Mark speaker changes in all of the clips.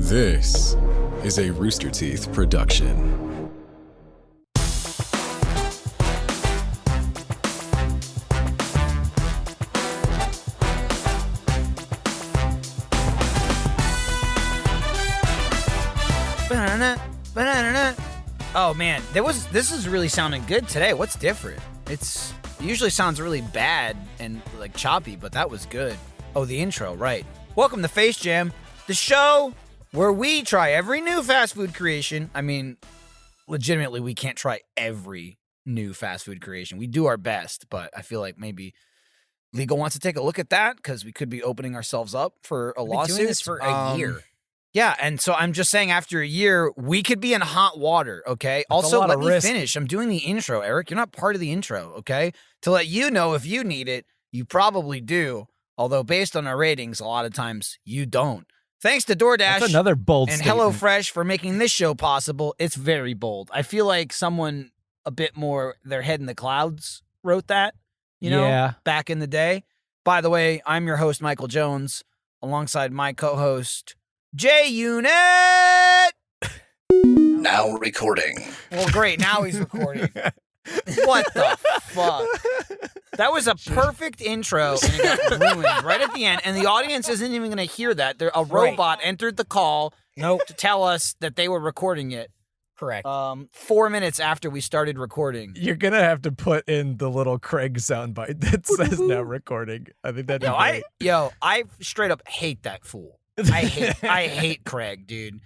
Speaker 1: This is a Rooster Teeth production.
Speaker 2: Oh man, this is really sounding good today. What's different? It usually sounds really bad and like choppy, but that was good. Oh, the intro, right. Welcome to Face Jam, the show where we try every new fast food creation. I mean, legitimately, we can't try every new fast food creation. We do our best, but I feel like maybe legal wants to take a look at that because we could be opening ourselves up for a lawsuit.
Speaker 3: We've been doing this for a year.
Speaker 2: Yeah, and so I'm just saying after a year, we could be in hot water, okay? Also, let me finish. I'm doing the intro, Eric. You're not part of the intro, okay? To let you know if you need it, you probably do. Although based on our ratings, a lot of times you don't. Thanks to DoorDash
Speaker 4: That's another bold
Speaker 2: and
Speaker 4: statement.
Speaker 2: HelloFresh for making this show possible. It's very bold. I feel like someone a bit more their head in the clouds wrote that, back in the day. By the way, I'm your host, Michael Jones, alongside my co-host, J-Unit!
Speaker 5: Now recording.
Speaker 2: Well, great. Now he's recording. What the fuck? That was a perfect intro, and it got ruined right at the end, and the audience isn't even going to hear that. A robot entered the call to tell us that they were recording it.
Speaker 3: Correct.
Speaker 2: 4 minutes after we started recording.
Speaker 4: You're going to have to put in the little Craig soundbite that says now recording. I think that'd be great.
Speaker 2: I straight up hate that fool. I hate Craig, dude.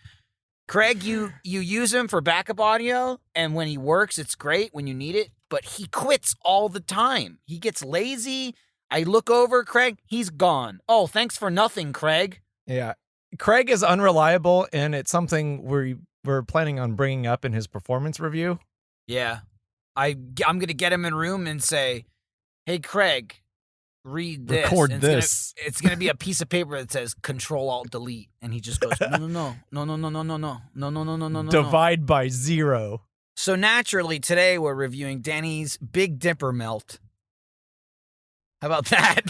Speaker 2: Craig, you use him for backup audio, and when he works, it's great when you need it, but he quits all the time. He gets lazy. I look over, Craig, he's gone. Oh, thanks for nothing, Craig.
Speaker 4: Yeah. Craig is unreliable, and it's something we're planning on bringing up in his performance review.
Speaker 2: Yeah. I'm going to get him in a room and say, hey, Craig, read this.
Speaker 4: Record this.
Speaker 2: It's gonna be a piece of paper that says Control-Alt-Delete, and he just goes no.
Speaker 4: Divide by 0.
Speaker 2: So naturally, today we're reviewing Denny's Big Dipper Melt. How about that?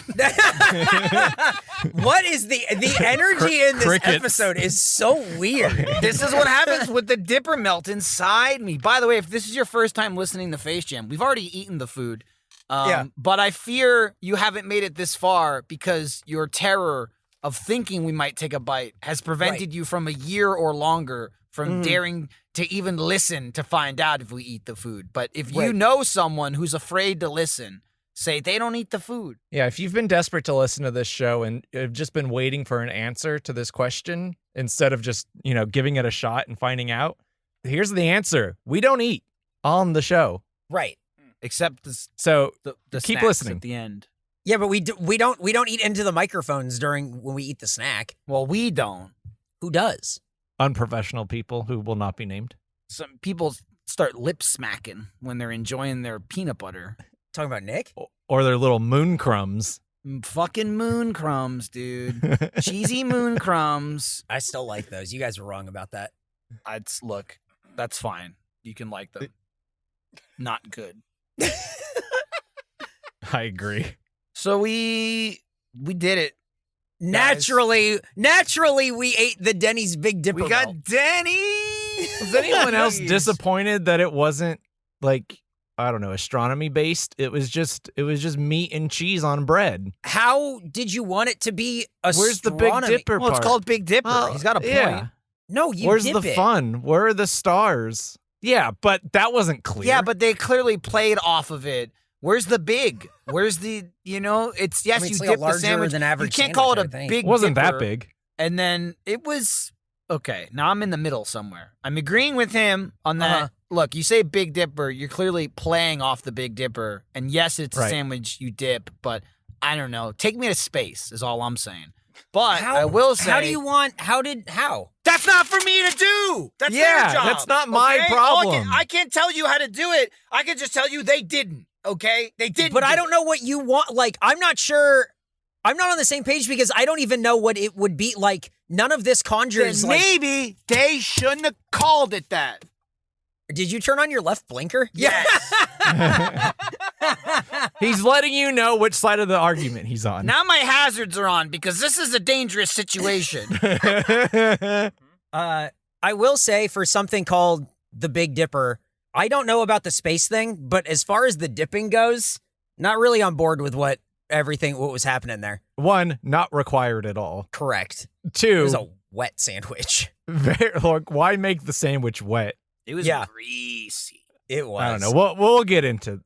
Speaker 3: What is the energy in this
Speaker 4: Crickets.
Speaker 3: episode is so weird.
Speaker 2: This is what happens with the Dipper Melt inside me. By the way, if this is your first time listening to Face Jam, we've already eaten the food. But I fear you haven't made it this far because your terror of thinking we might take a bite has prevented you from a year or longer from daring to even listen to find out if we eat the food. But if you know someone who's afraid to listen, say they don't eat the food.
Speaker 4: Yeah, if you've been desperate to listen to this show and have just been waiting for an answer to this question instead of just, giving it a shot and finding out, here's the answer. We don't eat on the show.
Speaker 3: Right.
Speaker 2: Except
Speaker 4: So
Speaker 2: the
Speaker 4: keep
Speaker 2: snacks
Speaker 4: listening
Speaker 2: at the end.
Speaker 3: Yeah, but we don't eat into the microphones when we eat the snack.
Speaker 2: Well, we don't.
Speaker 3: Who does?
Speaker 4: Unprofessional people who will not be named.
Speaker 2: Some people start lip smacking when they're enjoying their peanut butter.
Speaker 3: Talking about Nick?
Speaker 4: Or their little moon crumbs.
Speaker 2: Fucking moon crumbs, dude. Cheesy moon crumbs.
Speaker 3: I still like those. You guys were wrong about that.
Speaker 2: Look, that's fine. You can like them. Not good.
Speaker 4: I agree.
Speaker 2: So we did it.
Speaker 3: Naturally, we ate the Denny's Big Dipper.
Speaker 2: We got
Speaker 3: Melt.
Speaker 2: Denny's.
Speaker 4: Was anyone else disappointed that it wasn't astronomy based? It was just meat and cheese on bread.
Speaker 3: How did you want it to be
Speaker 4: Where's the Big Dipper
Speaker 2: Well,
Speaker 4: part?
Speaker 2: it's called Big Dipper. He's got a point.
Speaker 4: Yeah.
Speaker 3: No, you
Speaker 4: Where's
Speaker 3: dip
Speaker 4: the
Speaker 3: it.
Speaker 4: fun? Where are the stars? Yeah, but that wasn't clear.
Speaker 2: Yeah, but they clearly played off of it. Where's the big? Where's the, it's, yes,
Speaker 3: it's
Speaker 2: you
Speaker 3: like
Speaker 2: dip
Speaker 3: a larger
Speaker 2: the sandwich.
Speaker 3: than average
Speaker 2: You can't call it a
Speaker 3: sandwich, I think.
Speaker 2: big
Speaker 4: it wasn't
Speaker 2: dipper.
Speaker 4: that big.
Speaker 2: And then it was, okay, now I'm in the middle somewhere. I'm agreeing with him on that. Look, you say Big Dipper, you're clearly playing off the Big Dipper. And yes, it's a sandwich you dip, but I don't know. Take me to space is all I'm saying. But I will say.
Speaker 3: How?
Speaker 2: That's not for me to do. That's their job.
Speaker 4: That's not my
Speaker 2: okay?
Speaker 4: problem.
Speaker 2: I can't tell you how to do it. I can just tell you they didn't. Okay? They didn't.
Speaker 3: But I don't know what you want. Like, I'm not sure. I'm not on the same page because I don't even know what it would be like. None of this conjures.
Speaker 2: Then maybe they shouldn't have called it that.
Speaker 3: Did you turn on your left blinker?
Speaker 2: Yes.
Speaker 4: He's letting you know which side of the argument he's on.
Speaker 2: Now my hazards are on because this is a dangerous situation.
Speaker 3: I will say for something called the Big Dipper, I don't know about the space thing, but as far as the dipping goes, not really on board with what was happening there.
Speaker 4: 1, not required at all.
Speaker 3: Correct.
Speaker 4: 2,
Speaker 3: It was a wet sandwich.
Speaker 4: why make the sandwich wet?
Speaker 2: It was greasy.
Speaker 3: It was.
Speaker 4: I don't know. We'll get into.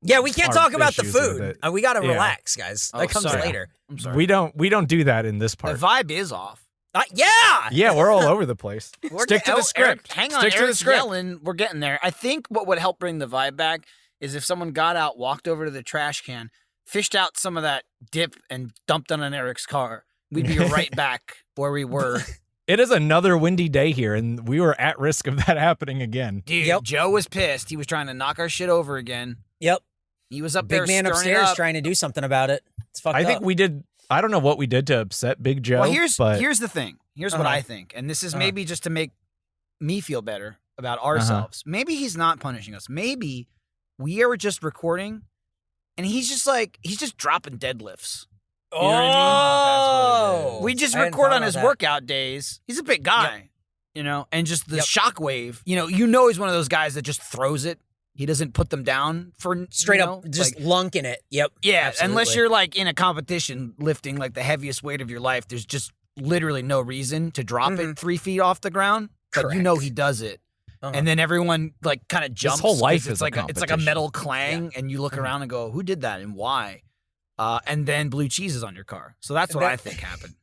Speaker 3: Yeah, we can't
Speaker 4: our
Speaker 3: talk about the
Speaker 4: issues with
Speaker 3: food.
Speaker 4: it.
Speaker 3: We got to
Speaker 4: Yeah.
Speaker 3: relax, guys.
Speaker 2: Oh,
Speaker 3: That comes
Speaker 2: sorry.
Speaker 3: later.
Speaker 2: I'm sorry.
Speaker 4: We don't do that in this
Speaker 2: The
Speaker 4: part.
Speaker 2: vibe is off.
Speaker 3: Yeah.
Speaker 4: Yeah, we're all over the place.
Speaker 2: Stick
Speaker 4: Stick to the script.
Speaker 2: Hang on,
Speaker 4: Stick to the
Speaker 2: Eric's
Speaker 4: script.
Speaker 2: yelling. We're getting there. I think what would help bring the vibe back is if someone got out, walked over to the trash can, fished out some of that dip, and dumped it on Eric's car. We'd be right back where we were.
Speaker 4: It is another windy day here, and we were at risk of that happening again.
Speaker 2: Dude,
Speaker 3: Yep.
Speaker 2: Joe was pissed. He was trying to knock our shit over again.
Speaker 3: Yep.
Speaker 2: He was up there
Speaker 3: Big man
Speaker 2: stirring it
Speaker 3: upstairs
Speaker 2: up.
Speaker 3: trying to do something about it. It's fucked
Speaker 4: I think
Speaker 3: up.
Speaker 4: we did. I don't know what we did to upset Big Joe.
Speaker 2: Well,
Speaker 4: but
Speaker 2: here's the thing. Here's what
Speaker 3: Uh-huh.
Speaker 2: I think. And this is maybe just to make me feel better about ourselves. Maybe he's not punishing us. Maybe we are just recording and he's just dropping deadlifts. You know what I mean?
Speaker 3: Oh.
Speaker 2: We just
Speaker 3: I hadn't
Speaker 2: record
Speaker 3: thought
Speaker 2: on
Speaker 3: about
Speaker 2: his
Speaker 3: that.
Speaker 2: workout days. He's a big guy, and just the shockwave. He's one of those guys that just throws it. He doesn't put them down for
Speaker 3: Straight up, just lunking it. Yep.
Speaker 2: Yeah,
Speaker 3: Absolutely.
Speaker 2: unless you're like in a competition lifting like the heaviest weight of your life, there's just literally no reason to drop it 3 feet off the ground. But you know
Speaker 3: Correct.
Speaker 2: he does it.
Speaker 3: Uh-huh.
Speaker 2: And then everyone like kind of jumps.
Speaker 4: whole life
Speaker 2: 'cause
Speaker 4: is
Speaker 2: it's like
Speaker 4: a
Speaker 2: it's like a
Speaker 4: competition.
Speaker 2: metal clang, and you look around and go, "Who did that and why?" And then blue cheese is on your car. So that's what I think happened.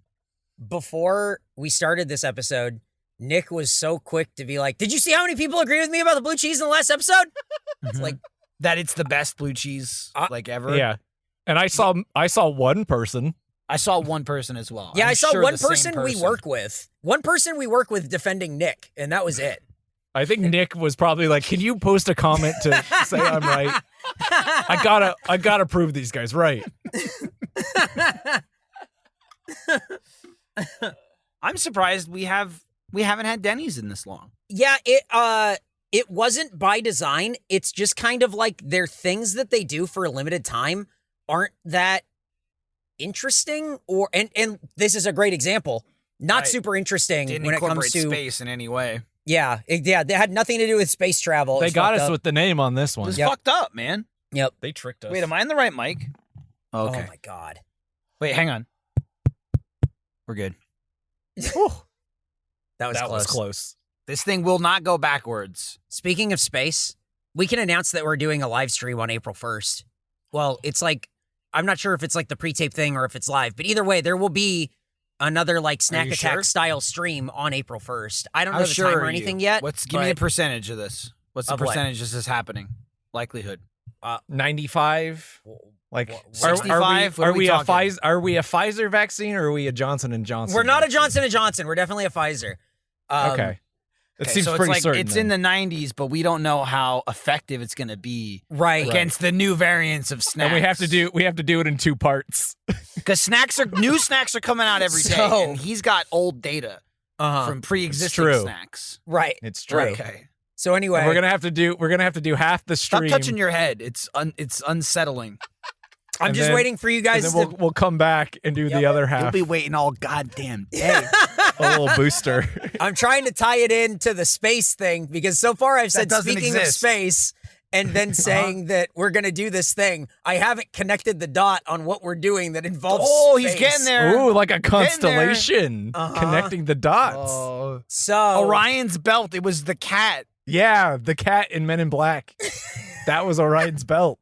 Speaker 3: Before we started this episode, Nick was so quick to be like, "Did you see how many people agree with me about the blue cheese in the last episode?" It's like
Speaker 2: That it's the best blue cheese like ever.
Speaker 4: yeah, and I saw one person.
Speaker 2: I saw one person as well.
Speaker 3: Yeah,
Speaker 2: I'm
Speaker 3: I saw
Speaker 2: sure
Speaker 3: one
Speaker 2: the same
Speaker 3: person we work with. One person we work with defending Nick, and that was it.
Speaker 4: I think Nick was probably like, "Can you post a comment to say I'm right? I gotta prove these guys right."
Speaker 2: I'm surprised we haven't had Denny's in this long.
Speaker 3: Yeah, it wasn't by design. It's just kind of like their things that they do for a limited time aren't that interesting, and this is a great example. Not
Speaker 2: Right.
Speaker 3: super interesting
Speaker 2: Didn't
Speaker 3: when it comes
Speaker 2: incorporate
Speaker 3: to
Speaker 2: space in any way.
Speaker 3: Yeah, they had nothing to do with space travel.
Speaker 4: They
Speaker 3: It's
Speaker 4: got
Speaker 3: fucked
Speaker 4: us
Speaker 3: up.
Speaker 4: with the name on this
Speaker 2: It
Speaker 4: one.
Speaker 2: was
Speaker 3: Yep.
Speaker 2: fucked up, man.
Speaker 3: Yep.
Speaker 4: They tricked us.
Speaker 2: Wait, am I in the right mic? Okay.
Speaker 3: Oh my god.
Speaker 2: Wait, hang on. We're good.
Speaker 3: That was
Speaker 4: that
Speaker 3: close.
Speaker 4: was close.
Speaker 2: This thing will not go backwards.
Speaker 3: Speaking of space, we can announce that we're doing a live stream on April 1st. Well, it's like, I'm not sure if it's like the pre-tape thing or if it's live, but either way, there will be another like Snack
Speaker 2: you
Speaker 3: Attack
Speaker 2: sure?
Speaker 3: style stream on April 1st. I don't know
Speaker 2: How
Speaker 3: the
Speaker 2: sure
Speaker 3: time
Speaker 2: are
Speaker 3: or
Speaker 2: you?
Speaker 3: anything yet.
Speaker 2: Give me a
Speaker 3: but,
Speaker 2: percentage of this. What's the
Speaker 3: Of what?
Speaker 2: percentage this is happening? Likelihood.
Speaker 4: 95. Like,
Speaker 3: Wh-
Speaker 2: 65? What
Speaker 4: Are
Speaker 2: are we
Speaker 4: we a
Speaker 2: talking?
Speaker 4: Pfizer? Are we a Pfizer vaccine or are we a Johnson and Johnson?
Speaker 3: We're not a
Speaker 4: vaccine?
Speaker 3: Johnson & Johnson. We're definitely a Pfizer.
Speaker 4: Okay. It
Speaker 2: Okay,
Speaker 4: seems
Speaker 2: so
Speaker 4: pretty
Speaker 2: it's like
Speaker 4: certain.
Speaker 2: it's
Speaker 4: then.
Speaker 2: in the 90s, but we don't know how effective it's going to be
Speaker 3: Right.
Speaker 2: against the new variants of snacks.
Speaker 4: and we have to do it in 2 parts.
Speaker 2: because new snacks are coming out every day,
Speaker 3: So-
Speaker 2: and he's got old data
Speaker 3: Uh-huh.
Speaker 2: from pre-existing
Speaker 4: true.
Speaker 2: snacks.
Speaker 3: Right.
Speaker 4: It's true.
Speaker 3: Right.
Speaker 2: Okay,
Speaker 3: So anyway,
Speaker 4: And we're gonna have to do half the
Speaker 2: stop
Speaker 4: stream.
Speaker 2: touching your head. It's unsettling.
Speaker 3: I'm
Speaker 4: and
Speaker 3: just
Speaker 4: then-
Speaker 3: waiting for you
Speaker 4: and
Speaker 3: guys
Speaker 4: then
Speaker 3: to...
Speaker 4: we'll come back and do the other
Speaker 2: You'll
Speaker 4: half.
Speaker 2: be waiting all goddamn day.
Speaker 4: A little booster.
Speaker 3: I'm trying to tie it into the space thing because so far I've said
Speaker 2: doesn't
Speaker 3: speaking of
Speaker 2: exist.
Speaker 3: space and then saying that we're going to do this thing. I haven't connected the dot on what we're doing that involves
Speaker 2: Oh, he's
Speaker 3: space.
Speaker 2: getting there.
Speaker 4: Ooh, like a
Speaker 2: there.
Speaker 4: constellation connecting the dots.
Speaker 2: Oh.
Speaker 3: So
Speaker 2: Orion's belt. It was the cat.
Speaker 4: Yeah, the cat in Men in Black. That was Orion's belt.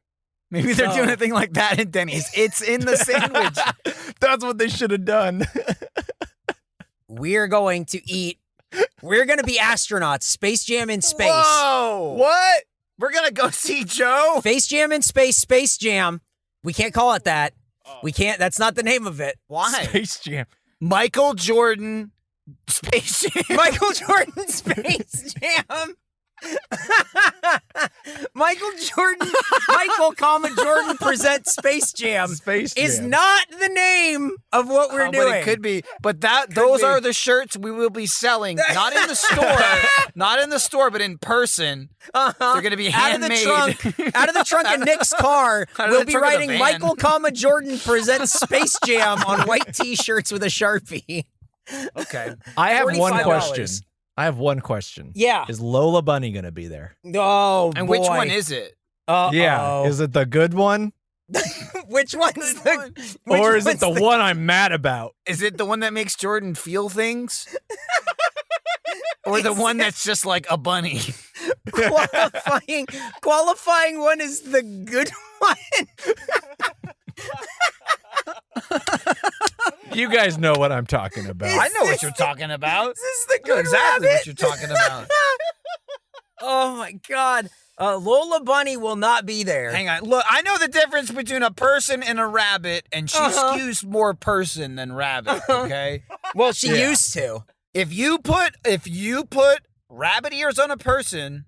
Speaker 2: Maybe they're
Speaker 3: So-
Speaker 2: doing a thing like that in Denny's. It's in the sandwich.
Speaker 4: That's what they should have done.
Speaker 3: we're going to eat. We're going to be astronauts. Space Jam in space.
Speaker 2: Whoa!
Speaker 4: What?
Speaker 2: We're gonna go see Joe.
Speaker 3: Space Jam in space. Space Jam. We can't call it that. We can't. That's not the name of it.
Speaker 2: Why?
Speaker 4: Space Jam.
Speaker 2: Michael Jordan, Space Jam.
Speaker 3: Michael Jordan Space Jam. Michael Jordan presents Space Jam
Speaker 4: Space Jam.
Speaker 3: is not the name of what we're doing.
Speaker 2: But it could be. But those
Speaker 3: be.
Speaker 2: are the shirts we will be selling, not in the store, not in the store, but in person. They're gonna be handmade.
Speaker 3: Out of the trunk of Nick's car,
Speaker 2: Out of
Speaker 3: we'll
Speaker 2: the
Speaker 3: be
Speaker 2: trunk of the
Speaker 3: writing
Speaker 2: van.
Speaker 3: Michael, Jordan presents Space Jam on white T-shirts with a Sharpie.
Speaker 2: Okay.
Speaker 4: I have one
Speaker 3: $45.
Speaker 4: question.
Speaker 3: Yeah.
Speaker 4: Is Lola Bunny going to be there?
Speaker 3: Oh,
Speaker 2: And
Speaker 3: boy.
Speaker 2: which one is it?
Speaker 4: Yeah. Is it the good one?
Speaker 3: Which one's the?
Speaker 4: Or is it the one I'm mad about?
Speaker 2: Is it the one that makes Jordan feel things? Or the one that's just like a bunny?
Speaker 3: qualifying one is the good one.
Speaker 4: You guys know what I'm talking about.
Speaker 2: I know what you're talking about.
Speaker 3: This is the
Speaker 2: I know
Speaker 3: good
Speaker 2: exactly
Speaker 3: rabbit.
Speaker 2: what you're talking about.
Speaker 3: Oh my God. Lola Bunny will not be there.
Speaker 2: Hang on. Look, I know the difference between a person and a rabbit, and she skews more person than rabbit, okay?
Speaker 3: Well, she used to.
Speaker 2: If you put rabbit ears on a person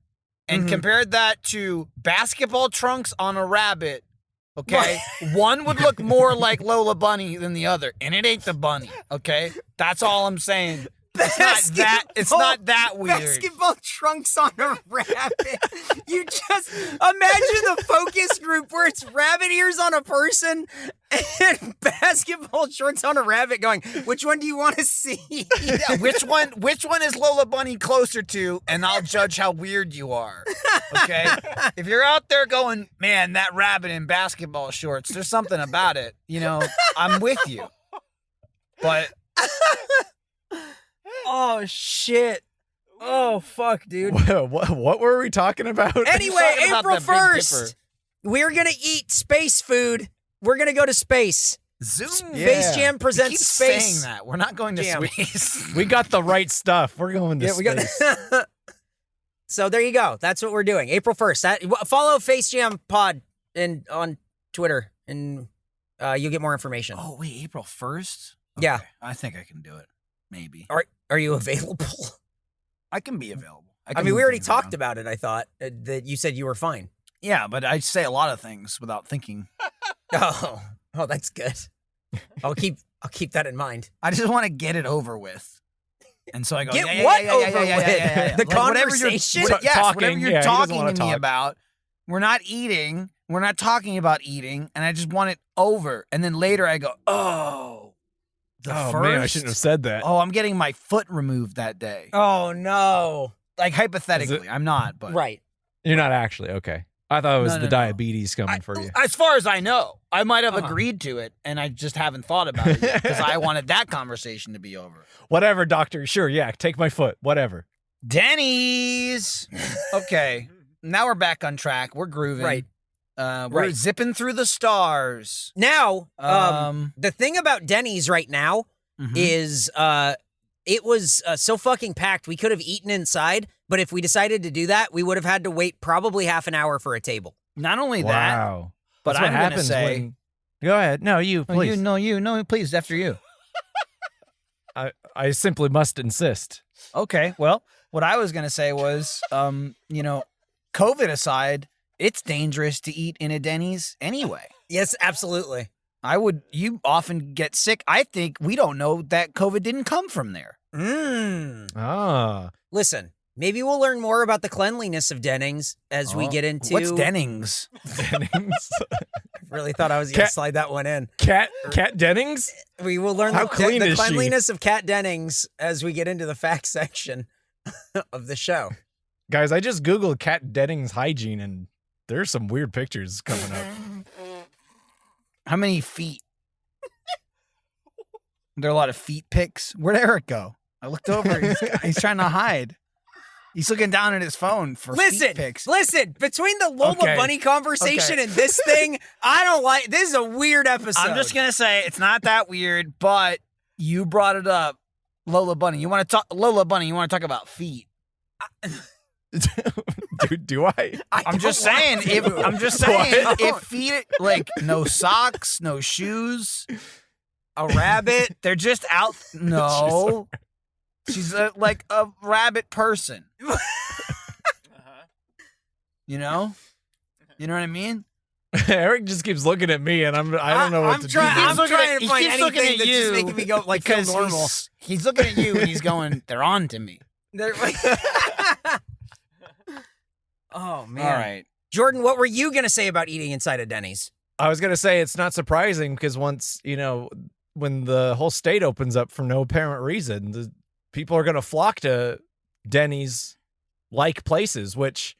Speaker 2: and compared that to basketball trunks on a rabbit, okay, one would look more like Lola Bunny than the other, and it ain't the bunny, okay? That's all I'm saying. It's not that weird.
Speaker 3: Basketball trunks on a rabbit. You just imagine the focus group where it's rabbit ears on a person and basketball trunks on a rabbit going, which one do you want to see?
Speaker 2: Yeah, which one is Lola Bunny closer to, and I'll judge how weird you are. Okay? If you're out there going, man, that rabbit in basketball shorts, there's something about it. You know, I'm with you. But
Speaker 3: Oh, shit. Oh, fuck, dude.
Speaker 4: What were we talking about?
Speaker 3: Anyway,
Speaker 2: talking about
Speaker 3: April
Speaker 2: the Big Dipper.
Speaker 3: 1st, we're going to eat space food. We're going to go to space.
Speaker 2: Zoom.
Speaker 3: Space Jam presents
Speaker 2: Keep
Speaker 3: space.
Speaker 2: saying that. We're not going to
Speaker 3: Jam.
Speaker 2: space.
Speaker 4: We got the right stuff. We're going to space.
Speaker 3: So there you go. That's what we're doing. April 1st. Follow Face Jam Pod on Twitter, and you'll get more information.
Speaker 2: Oh, wait, April 1st?
Speaker 3: Yeah.
Speaker 2: I think I can do it. Maybe.
Speaker 3: Are you available?
Speaker 2: I can be available.
Speaker 3: I mean, we already talked about it, I thought, that you said you were fine.
Speaker 2: Yeah, but I say a lot of things without thinking.
Speaker 3: Oh, that's good. I'll keep that in mind.
Speaker 2: I just want to get it over with. And so I go,
Speaker 3: Get
Speaker 2: yeah,
Speaker 3: what
Speaker 2: yeah,
Speaker 3: over
Speaker 2: yeah,
Speaker 3: with?
Speaker 2: yeah.
Speaker 3: The
Speaker 2: Like, whatever
Speaker 3: conversation?
Speaker 2: Whatever
Speaker 4: Talking,
Speaker 2: you're
Speaker 4: yeah, he doesn't
Speaker 2: talking
Speaker 4: wanna
Speaker 2: to me
Speaker 4: talk.
Speaker 2: about, we're not eating. We're not talking about eating, and I just want it over. And then later I go, the
Speaker 4: Oh,
Speaker 2: first.
Speaker 4: man, I shouldn't have said that.
Speaker 2: Oh, I'm getting my foot removed that day.
Speaker 3: Oh, no.
Speaker 2: Like, hypothetically, I'm not, but.
Speaker 3: Right.
Speaker 4: You're not actually. Okay. I thought it was
Speaker 2: No,
Speaker 4: the
Speaker 2: no.
Speaker 4: diabetes coming for you.
Speaker 2: As far as I know, I might have agreed to it, and I just haven't thought about it because I wanted that conversation to be over.
Speaker 4: Whatever, doctor. Sure, yeah. Take my foot. Whatever.
Speaker 2: Denny's. Okay, now we're back on track. We're grooving.
Speaker 3: Right.
Speaker 2: We're
Speaker 3: Right.
Speaker 2: zipping through the stars.
Speaker 3: Now, the thing about Denny's right now is it was so fucking packed. We could have eaten inside, but if we decided to do that, we would have had to wait probably half an hour for a table.
Speaker 2: Not only that,
Speaker 4: Wow.
Speaker 2: but
Speaker 4: That's what
Speaker 2: I'm gonna
Speaker 4: happens
Speaker 2: say,
Speaker 4: when... Go ahead. No, you, please.
Speaker 2: no, please, after you.
Speaker 4: I simply must insist.
Speaker 2: Okay, well, what I was gonna say was, COVID aside, it's dangerous to eat in a Denny's anyway.
Speaker 3: Yes, absolutely.
Speaker 2: You often get sick. I think we don't know that COVID didn't come from there.
Speaker 4: Ah.
Speaker 3: Listen, maybe we'll learn more about the cleanliness of Dennings as we get into...
Speaker 2: What's Dennings?
Speaker 4: Dennings.
Speaker 3: I really thought I was going to slide that one in.
Speaker 4: Cat Dennings?
Speaker 3: We will learn
Speaker 4: How clean
Speaker 3: the
Speaker 4: is she?
Speaker 3: cleanliness of Kat Dennings as we get into the facts section of the show.
Speaker 4: Guys, I just Googled Cat Dennings hygiene, and there's some weird pictures coming up.
Speaker 2: How many feet? There are a lot of feet pics. Where'd Eric go? I looked over. He's trying to hide. He's looking down at his phone for feet pics.
Speaker 3: Listen, between the Lola
Speaker 2: Okay.
Speaker 3: Bunny conversation and this thing, I don't like, this is a weird episode.
Speaker 2: I'm just going to say it's not that weird, but you brought it up. Lola Bunny, you want to talk about feet.
Speaker 4: Do I?
Speaker 2: I'm just saying, if feet, like, no socks, no shoes, a rabbit, they're just out. No. She's like a rabbit person. You know? You know what I mean?
Speaker 4: Eric just keeps looking at me, and I don't know what to do.
Speaker 3: I'm trying to
Speaker 2: He
Speaker 3: find
Speaker 2: keeps looking
Speaker 3: anything
Speaker 2: at
Speaker 3: that's
Speaker 2: you
Speaker 3: just making me go like feel
Speaker 2: because
Speaker 3: normal.
Speaker 2: he's looking at you and he's going, they're on to me.
Speaker 3: Oh man!
Speaker 2: All right.
Speaker 3: Jordan, what were you gonna say about eating inside of Denny's?
Speaker 4: I was going to say it's not surprising because once, when the whole state opens up for no apparent reason, the people are going to flock to Denny's like places, which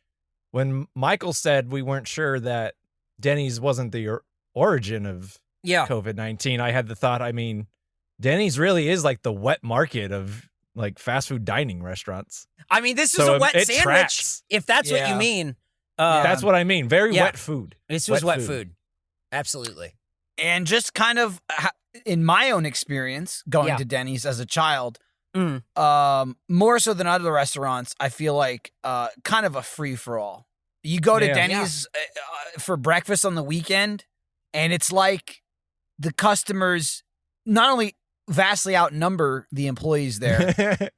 Speaker 4: when Michael said we weren't sure that Denny's wasn't the origin of COVID-19, I had the thought, I mean, Denny's really is like the wet market of like fast food dining restaurants.
Speaker 3: I mean, this is
Speaker 4: So
Speaker 3: a wet
Speaker 4: it
Speaker 3: sandwich,
Speaker 4: tracks.
Speaker 3: if that's what you mean.
Speaker 4: That's what I mean. Very wet food.
Speaker 3: This was wet food. Absolutely.
Speaker 2: And just kind of in my own experience going to Denny's as a child, more so than other restaurants, I feel like kind of a free-for-all. You go to Denny's for breakfast on the weekend, and it's like the customers not only vastly outnumber the employees there,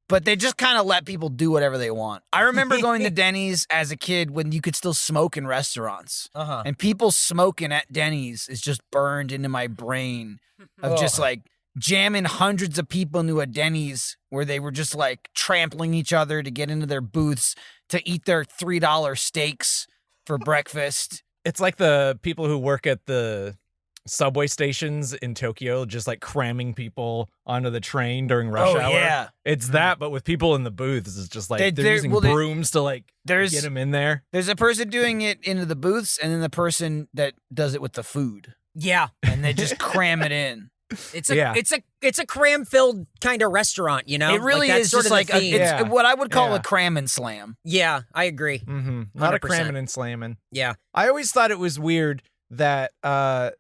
Speaker 2: but they just kind of let people do whatever they want. I remember going to Denny's as a kid when you could still smoke in restaurants. And people smoking at Denny's is just burned into my brain of just like jamming hundreds of people into a Denny's where they were just like trampling each other to get into their booths to eat their $3 steaks for breakfast.
Speaker 4: It's like the people who work at the subway stations in Tokyo, just like cramming people onto the train during rush hour.
Speaker 2: Yeah.
Speaker 4: It's that, but with people in the booths. It's just like they're using brooms to like get them in there.
Speaker 2: There's a person doing it into the booths, and then the person that does it with the food.
Speaker 3: Yeah.
Speaker 2: And they just cram it in.
Speaker 3: It's a cram-filled kind of restaurant, you know?
Speaker 2: It really
Speaker 3: that's
Speaker 2: is
Speaker 3: sort
Speaker 2: just
Speaker 3: of the
Speaker 2: like
Speaker 3: theme.
Speaker 2: it's what I would call a cram and slam.
Speaker 3: Yeah, I agree.
Speaker 4: Not a
Speaker 3: 100%.
Speaker 4: cramming and slamming.
Speaker 3: Yeah.
Speaker 4: I always thought it was weird that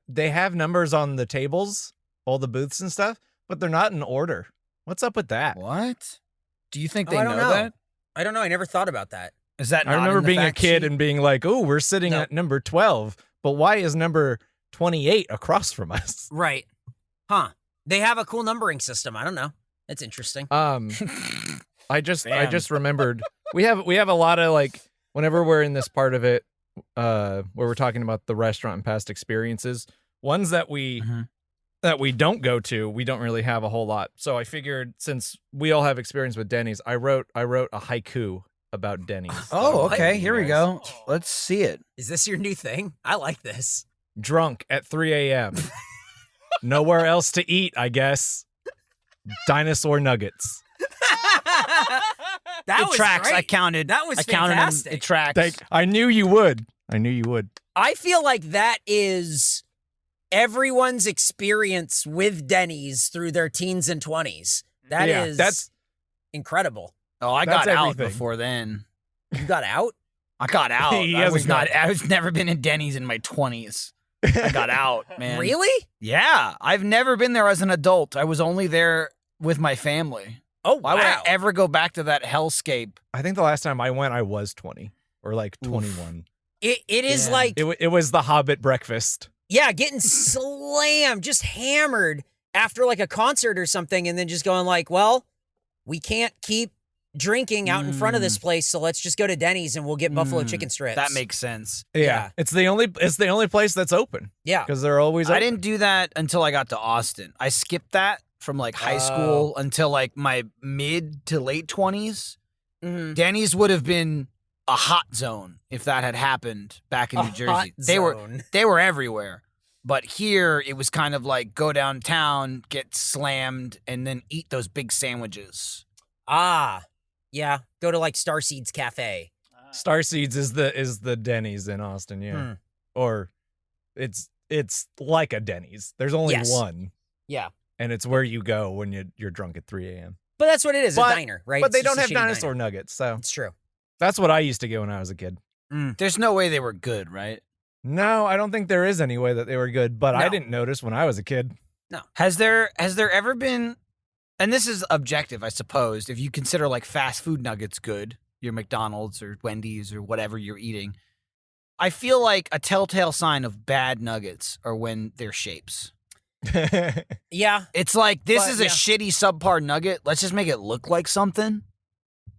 Speaker 4: they have numbers on the tables, all the booths and stuff, but they're not in order. What's up with that?
Speaker 2: What? Do you think they
Speaker 3: I
Speaker 2: know
Speaker 3: don't know
Speaker 2: that?
Speaker 3: I don't know. I never thought about that.
Speaker 2: Is that
Speaker 4: I
Speaker 2: not
Speaker 4: remember
Speaker 2: in the
Speaker 4: being a
Speaker 2: fact
Speaker 4: kid
Speaker 2: sheet?
Speaker 4: and being like, oh, we're sitting at number 12, but why is number 28 across from us?
Speaker 3: Right. Huh. They have a cool numbering system. I don't know. That's interesting.
Speaker 4: I just remembered we have a lot of like whenever we're in this part of it where we're talking about the restaurant and past experiences, ones that we don't go to, we don't really have a whole lot. So I figured since we all have experience with Denny's, I wrote a haiku about Denny's.
Speaker 2: Oh, okay. Here we go. Let's see it.
Speaker 3: Is this your new thing? I like this.
Speaker 4: Drunk at 3 a.m. Nowhere else to eat, I guess. Dinosaur nuggets.
Speaker 3: That
Speaker 2: It
Speaker 3: was
Speaker 2: tracks.
Speaker 3: great.
Speaker 2: I counted.
Speaker 3: That was
Speaker 2: I counted
Speaker 3: fantastic.
Speaker 2: them. It tracks.
Speaker 4: I knew you would.
Speaker 3: I feel like that is everyone's experience with Denny's through their teens and 20s. That's incredible.
Speaker 2: Oh, I
Speaker 4: That's
Speaker 2: got out
Speaker 4: everything.
Speaker 2: before then.
Speaker 3: You got out?
Speaker 2: I got out.
Speaker 4: He
Speaker 2: I was
Speaker 4: hasn't got
Speaker 2: not. I was never been in Denny's in my 20s. I got out, man.
Speaker 3: Really?
Speaker 2: Yeah, I've never been there as an adult. I was only there with my family.
Speaker 3: Oh,
Speaker 2: Why would I ever go back to that hellscape?
Speaker 4: I think the last time I went, I was 20 or like 21.
Speaker 3: It is like,
Speaker 4: It was the Hobbit breakfast.
Speaker 3: getting slammed, just hammered after like a concert or something, and then just going like, well, we can't keep drinking out in front of this place, so let's just go to Denny's and we'll get buffalo chicken strips.
Speaker 2: That makes sense.
Speaker 4: Yeah. It's the only place that's open.
Speaker 3: Yeah.
Speaker 4: Because they're always open.
Speaker 2: I didn't do that until I got to Austin. I skipped that from like high school until like my mid to late 20s. Denny's would have been a hot zone if that had happened back in New Jersey. They were everywhere. But here it was kind of like go downtown, get slammed, and then eat those big sandwiches.
Speaker 3: Yeah. Go to like Starseeds Cafe.
Speaker 4: Starseeds is the Denny's in Austin, yeah. Or it's like a Denny's. There's only one.
Speaker 3: Yeah.
Speaker 4: And it's where you go when you're drunk at 3 a.m.
Speaker 3: But that's what it is, a diner, right?
Speaker 4: But they
Speaker 3: It's just
Speaker 4: don't
Speaker 3: a
Speaker 4: have
Speaker 3: shitty
Speaker 4: dinosaur
Speaker 3: diner.
Speaker 4: nuggets, so
Speaker 3: It's true.
Speaker 4: that's what I used to get when I was a kid.
Speaker 2: There's no way they were good, right?
Speaker 4: No, I don't think there is any way that they were good, but I didn't notice when I was a kid.
Speaker 3: No.
Speaker 2: Has there ever been, and this is objective, I suppose, if you consider like fast food nuggets good, your McDonald's or Wendy's or whatever you're eating, I feel like a telltale sign of bad nuggets are when they're shapes.
Speaker 3: Yeah.
Speaker 2: It's like, this
Speaker 3: But,
Speaker 2: is a
Speaker 3: yeah.
Speaker 2: shitty subpar nugget. Let's just make it look like something.